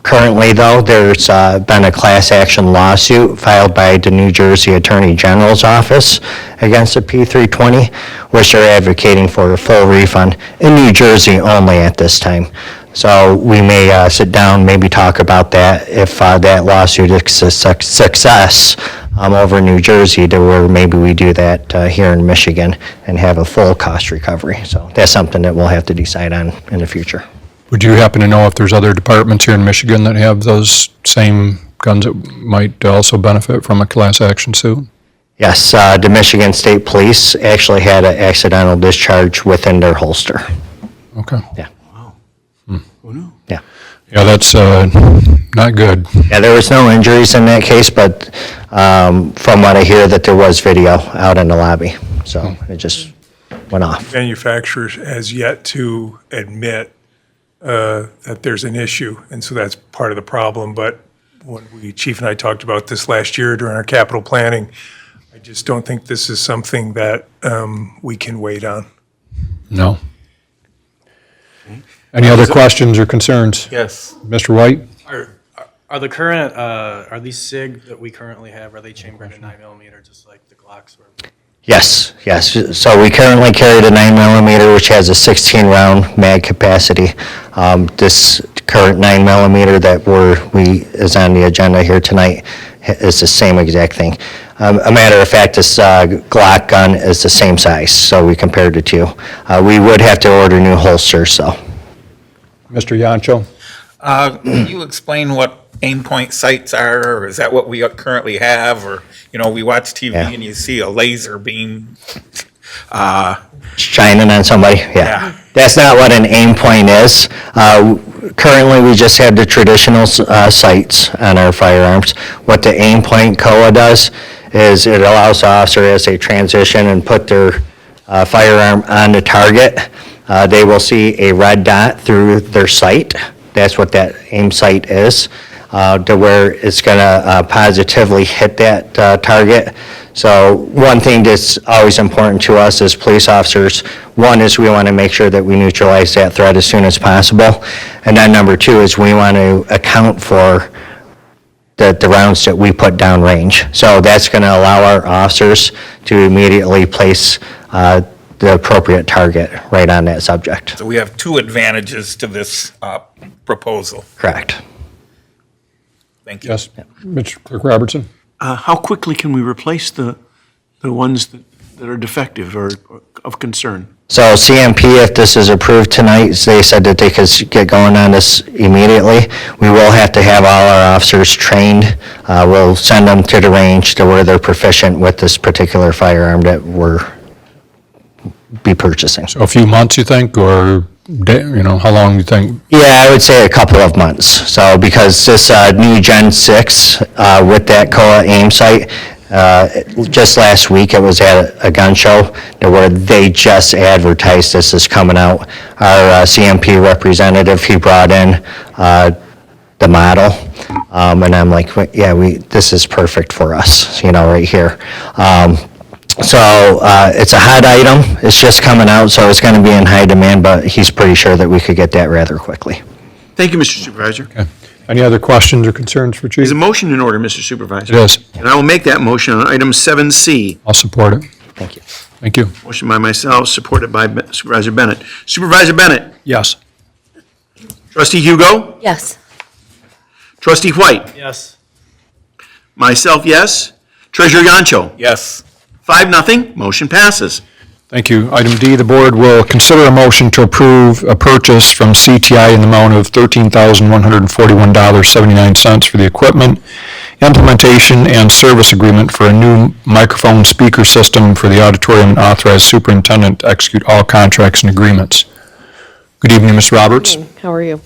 Currently, though, there's been a class action lawsuit filed by the New Jersey Attorney General's office against the P320, which they're advocating for a full refund in New Jersey only at this time. So we may sit down, maybe talk about that if that lawsuit is a success over New Jersey, to where maybe we do that here in Michigan and have a full cost recovery. So that's something that we'll have to decide on in the future. Would you happen to know if there's other departments here in Michigan that have those same guns that might also benefit from a class action suit? Yes, the Michigan State Police actually had an accidental discharge within their holster. Okay. Yeah. Who knew? Yeah. Yeah, that's not good. Yeah, there was no injuries in that case, but from what I hear, that there was video out in the lobby. So it just went off. Manufacturer has yet to admit that there's an issue, and so that's part of the problem. But when Chief and I talked about this last year during our capital planning, I just don't think this is something that we can wait on. No. Any other questions or concerns? Yes. Mr. White? Are the current, are these SIG that we currently have, are they chambered in 9mm, just like the Glocks were? Yes, yes. So we currently carry the 9mm, which has a 16-round mag capacity. This current 9mm that is on the agenda here tonight is the same exact thing. A matter of fact, this Glock gun is the same size, so we compared the two. We would have to order new holsters, though. Mr. Yancho? Can you explain what aim point sights are, or is that what we currently have? Or, we watch TV and you see a laser beam. Shining on somebody? Yeah. That's not what an aim point is. Currently, we just have the traditional sights on our firearms. What the aim point COA does is it allows the officer, as they transition and put their firearm on the target, they will see a red dot through their sight. That's what that aim sight is, to where it's going to positively hit that target. So one thing that's always important to us as police officers, one is we want to make sure that we neutralize that threat as soon as possible. And then number two is we want to account for the rounds that we put down range. So that's going to allow our officers to immediately place the appropriate target right on that subject. So we have two advantages to this proposal. Correct. Thank you. Yes. Mr. Clerk Robertson? How quickly can we replace the ones that are defective or of concern? So CMP, if this is approved tonight, they said that they could get going on this immediately. We will have to have all our officers trained. We'll send them to the range to where they're proficient with this particular firearm that we're be purchasing. So a few months, you think, or, how long you think? Yeah, I would say a couple of months. So because this new Gen 6 with that COA aim sight, just last week it was at a gun show where they just advertised this is coming out. Our CMP representative, he brought in the model, and I'm like, yeah, this is perfect for us, right here. So it's a hot item. It's just coming out, so it's going to be in high demand, but he's pretty sure that we could get that rather quickly. Thank you, Mr. Supervisor. Okay. Any other questions or concerns for Chief? Is a motion in order, Mr. Supervisor? It is. And I will make that motion on item 7C. I'll support it. Thank you. Thank you. Motion by myself, supported by Supervisor Bennett. Supervisor Bennett? Yes. Trustee Hugo? Yes. Trustee White? Yes. Myself, yes. Treasurer Yancho? Yes. 5-0, motion passes. Thank you. Item D, the board will consider a motion to approve a purchase from CTI in the amount of $13,141.79 for the equipment, implementation, and service agreement for a new microphone speaker system for the auditorium, and authorize superintendent to execute all contracts and agreements. Good evening, Ms. Roberts. How are you?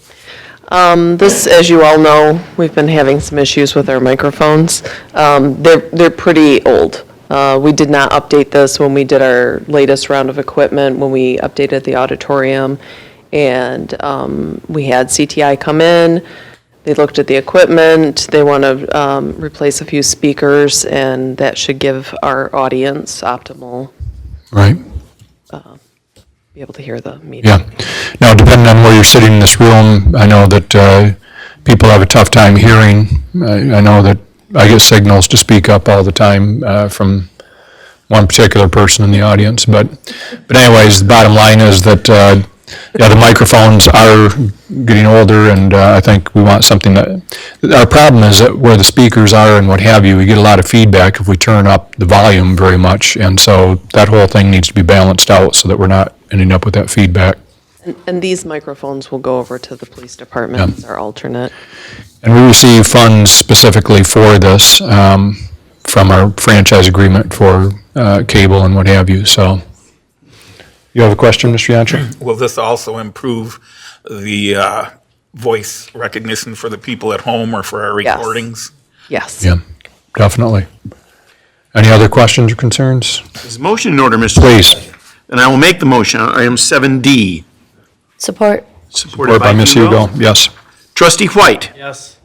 This, as you all know, we've been having some issues with our microphones. They're pretty old. We did not update this when we did our latest round of equipment, when we updated the auditorium. And we had CTI come in, they looked at the equipment, they want to replace a few speakers, and that should give our audience optimal, Right. be able to hear the meeting. Yeah. Now, depending on where you're sitting in this room, I know that people have a tough time hearing. I know that I get signals to speak up all the time from one particular person in the audience. But anyways, the bottom line is that, the microphones are getting older, and I think we want something that, our problem is that where the speakers are and what have you, we get a lot of feedback if we turn up the volume very much. And so that whole thing needs to be balanced out so that we're not ending up with that feedback. And these microphones will go over to the police department as our alternate. And we receive funds specifically for this from our franchise agreement for cable and what have you, so. You have a question, Mr. Yancho? Will this also improve the voice recognition for the people at home or for our Yes. recordings? Yes. Yeah, definitely. Any other questions or concerns? There's a motion in order, Mr. Please. President. And I will make the motion on item 7D. Support. Supported By Ms. Hugo, yes. Trustee White. Yes.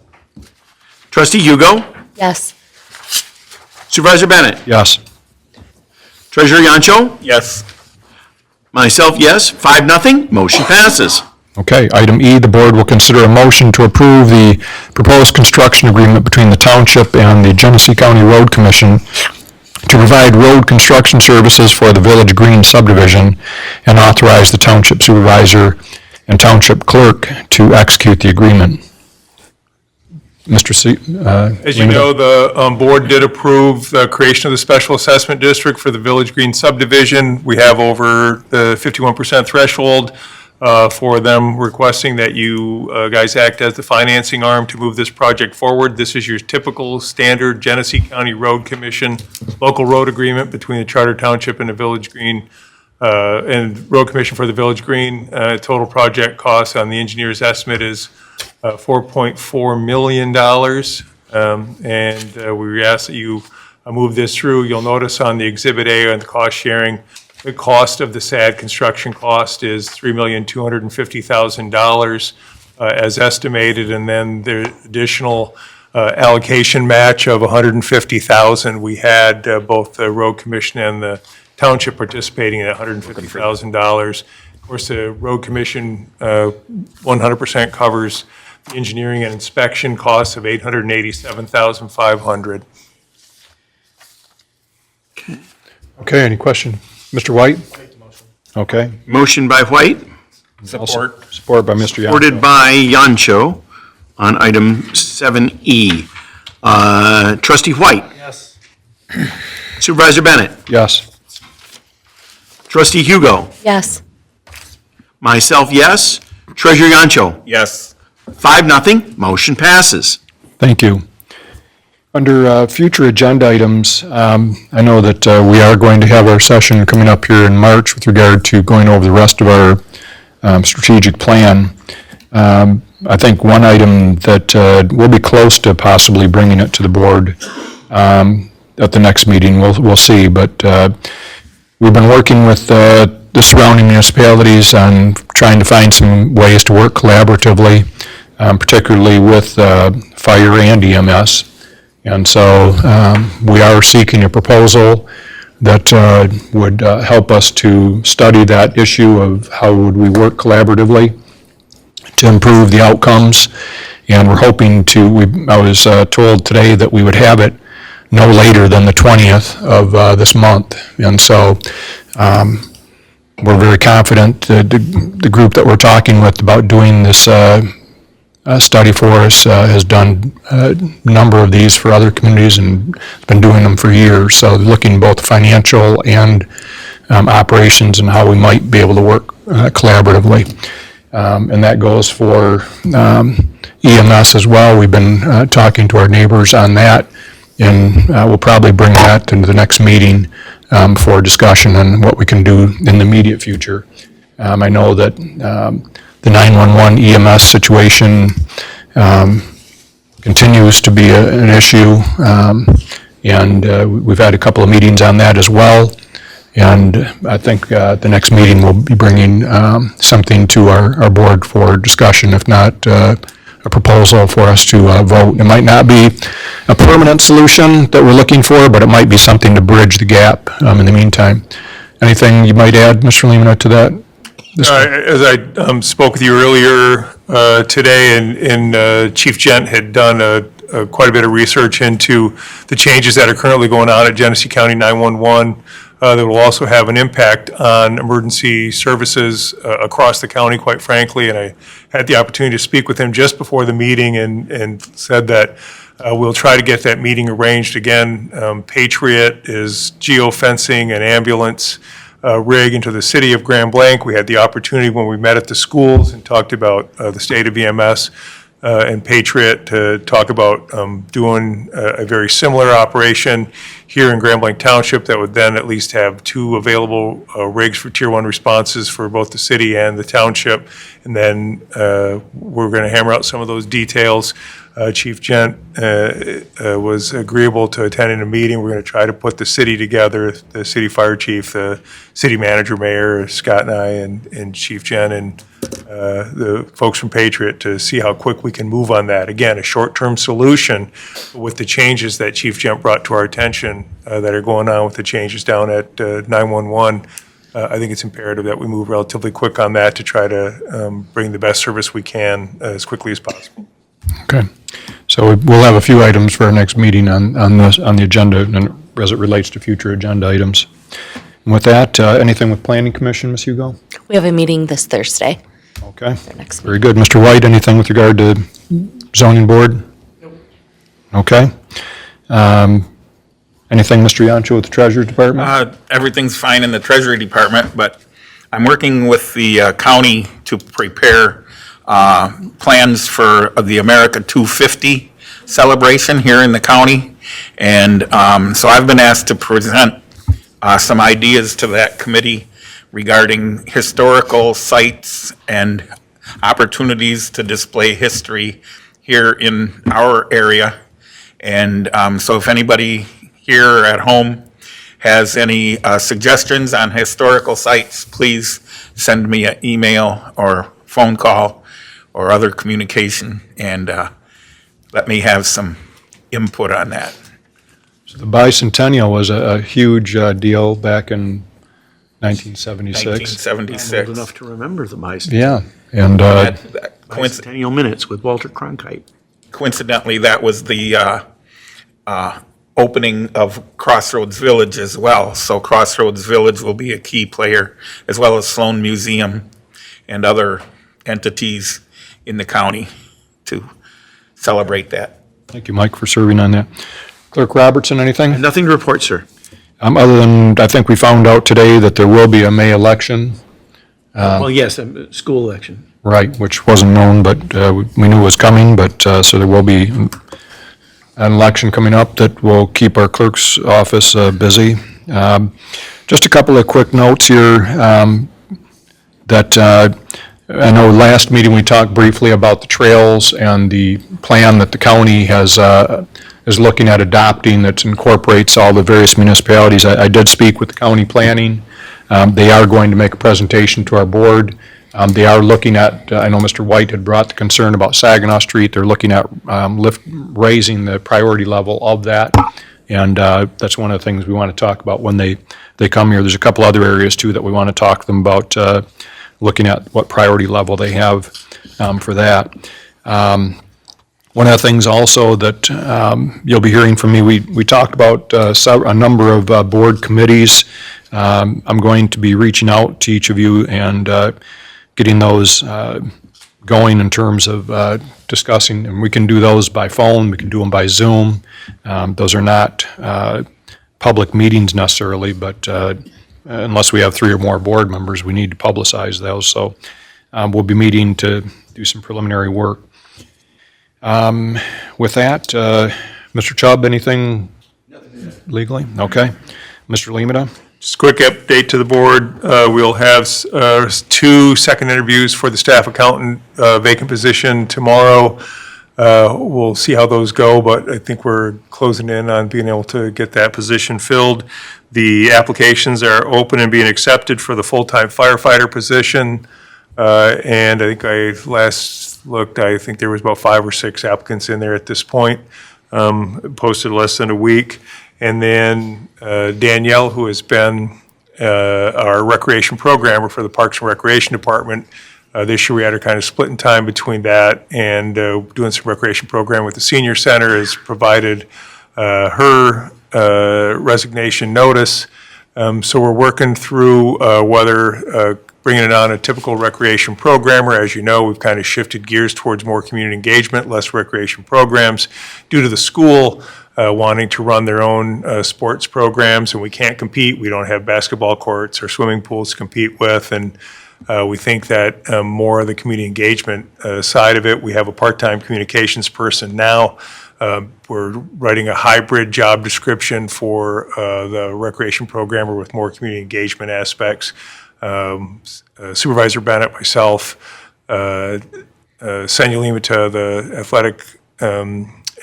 Trustee Hugo. Yes. Supervisor Bennett. Yes. Treasurer Yancho. Yes. Myself, yes. 5-0. Motion passes. Okay, item E, the board will consider a motion to approve the proposed construction agreement between the Township and the Genesee County Road Commission to provide road construction services for the Village Green subdivision and authorize the Township Supervisor and Township Clerk to execute the agreement. Mr. As you know, the board did approve the creation of the special assessment district for the Village Green subdivision. We have over the 51% threshold for them requesting that you guys act as the financing arm to move this project forward. This is your typical standard Genesee County Road Commission local road agreement between the Charter Township and the Village Green and Road Commission for the Village Green. Total project cost on the engineer's estimate is $4.4 million. And we ask that you move this through. You'll notice on the Exhibit A on the cost sharing, the cost of the SAD construction cost is $3,250,000 as estimated, and then the additional allocation match of $150,000. We had both the Road Commission and the Township participating at $150,000. Of course, the Road Commission 100% covers the engineering and inspection costs of $887,500. Okay, any question? Mr. White? Okay. Motion by White, Support. Support by Mr. Yancho. supported by Yancho on item 7E. Trustee White. Yes. Supervisor Bennett. Yes. Trustee Hugo. Yes. Myself, yes. Treasurer Yancho. Yes. 5-0. Motion passes. Thank you. Under future agenda items, I know that we are going to have our session coming up here in March with regard to going over the rest of our strategic plan. I think one item that we'll be close to possibly bringing it to the board at the next meeting, we'll see, but we've been working with the surrounding municipalities on trying to find some ways to work collaboratively, particularly with fire and EMS. And so we are seeking a proposal that would help us to study that issue of how would we work collaboratively to improve the outcomes. And we're hoping to, I was told today that we would have it no later than the 20th of this month. And so we're very confident that the group that we're talking with about doing this study for us has done a number of these for other communities and been doing them for years. So looking both financial and operations and how we might be able to work collaboratively. And that goes for EMS as well. We've been talking to our neighbors on that, and we'll probably bring that into the next meeting for discussion on what we can do in the immediate future. I know that the 911 EMS situation continues to be an issue, and we've had a couple of meetings on that as well. And I think the next meeting we'll be bringing something to our board for discussion, if not a proposal for us to vote. It might not be a permanent solution that we're looking for, but it might be something to bridge the gap in the meantime. Anything you might add, Mr. Lehman, to that? As I spoke with you earlier today, and Chief Gent had done quite a bit of research into the changes that are currently going on at Genesee County 911 that will also have an impact on emergency services across the county, quite frankly. And I had the opportunity to speak with him just before the meeting and said that we'll try to get that meeting arranged again. Patriot is geofencing and ambulance rig into the city of Grand Blanc. We had the opportunity when we met at the schools and talked about the state of EMS and Patriot to talk about doing a very similar operation here in Grand Blanc Township that would then at least have 2 available rigs for Tier 1 responses for both the city and the township. And then we're going to hammer out some of those details. Chief Gent was agreeable to attending a meeting. We're going to try to put the city together, the city fire chief, the city manager, mayor, Scott and I, and Chief Gent, and the folks from Patriot to see how quick we can move on that. Again, a short-term solution with the changes that Chief Gent brought to our attention that are going on with the changes down at 911. I think it's imperative that we move relatively quick on that to try to bring the best service we can as quickly as possible. Okay. So we'll have a few items for our next meeting on the agenda and as it relates to future agenda items. And with that, anything with Planning Commission, Ms. Hugo? We have a meeting this Thursday. Okay. Next Very good. Mr. White, anything with regard to zoning board? Nope. Okay. Anything, Mr. Yancho, with the Treasury Department? Everything's fine in the Treasury Department, but I'm working with the county to prepare plans for the America 250 celebration here in the county. And so I've been asked to present some ideas to that committee regarding historical sites and opportunities to display history here in our area. And so if anybody here at home has any suggestions on historical sites, please send me an email or phone call or other communication, and let me have some input on that. So the bicentennial was a huge deal back in 1976. 1976. I'm old enough to remember the bicentennial. Yeah. And Bicentennial minutes with Walter Cronkite. Coincidentally, that was the opening of Crossroads Village as well. So Crossroads Village will be a key player, as well as Sloan Museum and other entities in the county to celebrate that. thank you, Mike, for serving on that. Clerk Robertson, anything? Nothing to report, sir. Other than, I think we found out today that there will be a May election. Well, yes, school election. Right, which wasn't known, but we knew it was coming, but so there will be an election coming up that will keep our clerk's office busy. Just a couple of quick notes here that I know last meeting we talked briefly about the trails and the plan that the county is looking at adopting that incorporates all the various municipalities. I did speak with the county planning. They are going to make a presentation to our board. They are looking at, I know Mr. White had brought the concern about Saginaw Street. They're looking at raising the priority level of that. And that's one of the things we want to talk about when they come here. There's a couple other areas too that we want to talk to them about, looking at what priority level they have for that. One of the things also that you'll be hearing from me, we talked about a number of board committees. I'm going to be reaching out to each of you and getting those going in terms of discussing, and we can do those by phone, we can do them by Zoom. Those are not public meetings necessarily, but unless we have 3 or more board members, we need to publicize those. So we'll be meeting to do some preliminary work. With that, Mr. Chubb, anything legally? Okay. Mr. Lemata? Just a quick update to the board. We'll have 2 second interviews for the staff accountant vacant position tomorrow. We'll see how those go, but I think we're closing in on being able to get that position filled. The applications are open and being accepted for the full-time firefighter position. And I think I last looked, I think there was about 5 or 6 applicants in there at this point, posted less than a week. And then Danielle, who has been our recreation programmer for the Parks and Recreation Department, this year we had her kind of splitting time between that and doing some recreation program with the senior center, has provided her resignation notice. So we're working through whether bringing it on a typical recreation programmer. As you know, we've kind of shifted gears towards more community engagement, less recreation programs, due to the school wanting to run their own sports programs, and we can't compete. We don't have basketball courts or swimming pools to compete with, and we think that more of the community engagement side of it. We have a part-time communications person now. We're writing a hybrid job description for the recreation programmer with more community engagement aspects. Supervisor Bennett, myself, Senya Limata, the athletic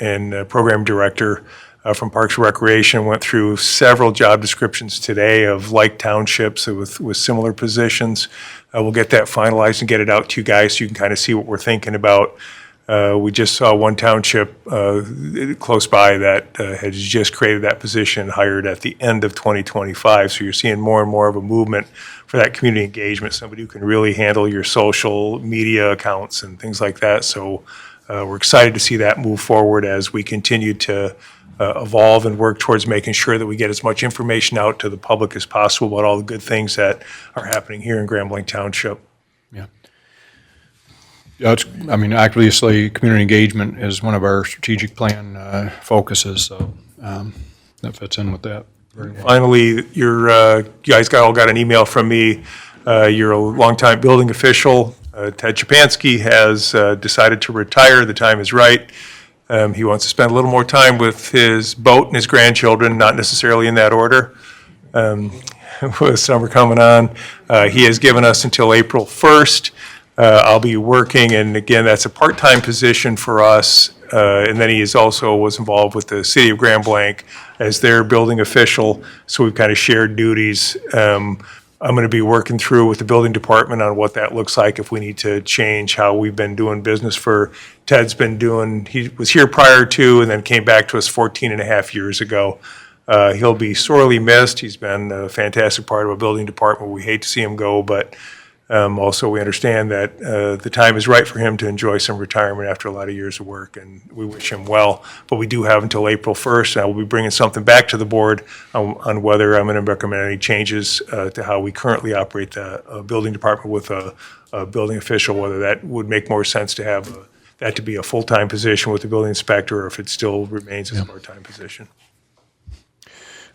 and program director from Parks and Recreation, went through several job descriptions today of like townships with similar positions. We'll get that finalized and get it out to you guys so you can kind of see what we're thinking about. We just saw one township close by that has just created that position, hired at the end of 2025. So you're seeing more and more of a movement for that community engagement, somebody who can really handle your social media accounts and things like that. So we're excited to see that move forward as we continue to evolve and work towards making sure that we get as much information out to the public as possible about all the good things that are happening here in Grand Blanc Township. Yeah, obviously, community engagement is one of our strategic plan focuses, so that fits in with that very well. Finally, you guys all got an email from me. You're a longtime building official. Ted Chepansky has decided to retire. The time is right. He wants to spend a little more time with his boat and his grandchildren, not necessarily in that order. With summer coming on, he has given us until April 1st. I'll be working, and again, that's a part-time position for us. And then he was involved with the city of Grand Blanc as their building official. So we've kind of shared duties. I'm going to be working through with the building department on what that looks like, if we need to change how we've been doing business Ted's been doing, he was here prior to and then came back to us 14 and a half years ago. He'll be sorely missed. He's been a fantastic part of a building department. We hate to see him go, but also we understand that the time is right for him to enjoy some retirement after a lot of years of work, and we wish him well. But we do have until April 1st, and I will be bringing something back to the board on whether I'm going to recommend any changes to how we currently operate the building department with a building official, whether that would make more sense to have that to be a full-time position with the building inspector, or if it still remains as a part-time position.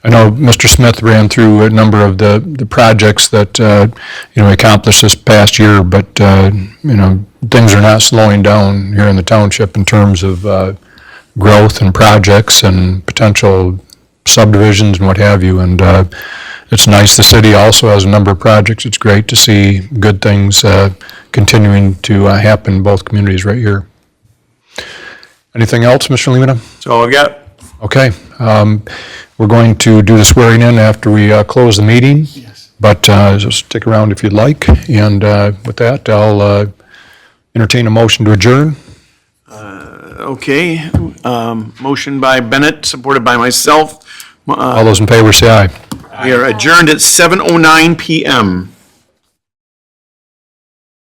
I know Mr. Smith ran through a number of the projects that, accomplished this past year, but, things are not slowing down here in the township in terms of growth and projects and potential subdivisions and what have you. And it's nice. The city also has a number of projects. It's great to see good things continuing to happen in both communities right here. Anything else, Mr. Limata? That's all I've got. Okay. We're going to do the swearing in after we close the meeting. Yes. But just stick around if you'd like. And with that, I'll entertain a motion to adjourn. Okay. Motion by Bennett, supported by myself. All those in favor say aye. We are adjourned at 7:09 PM.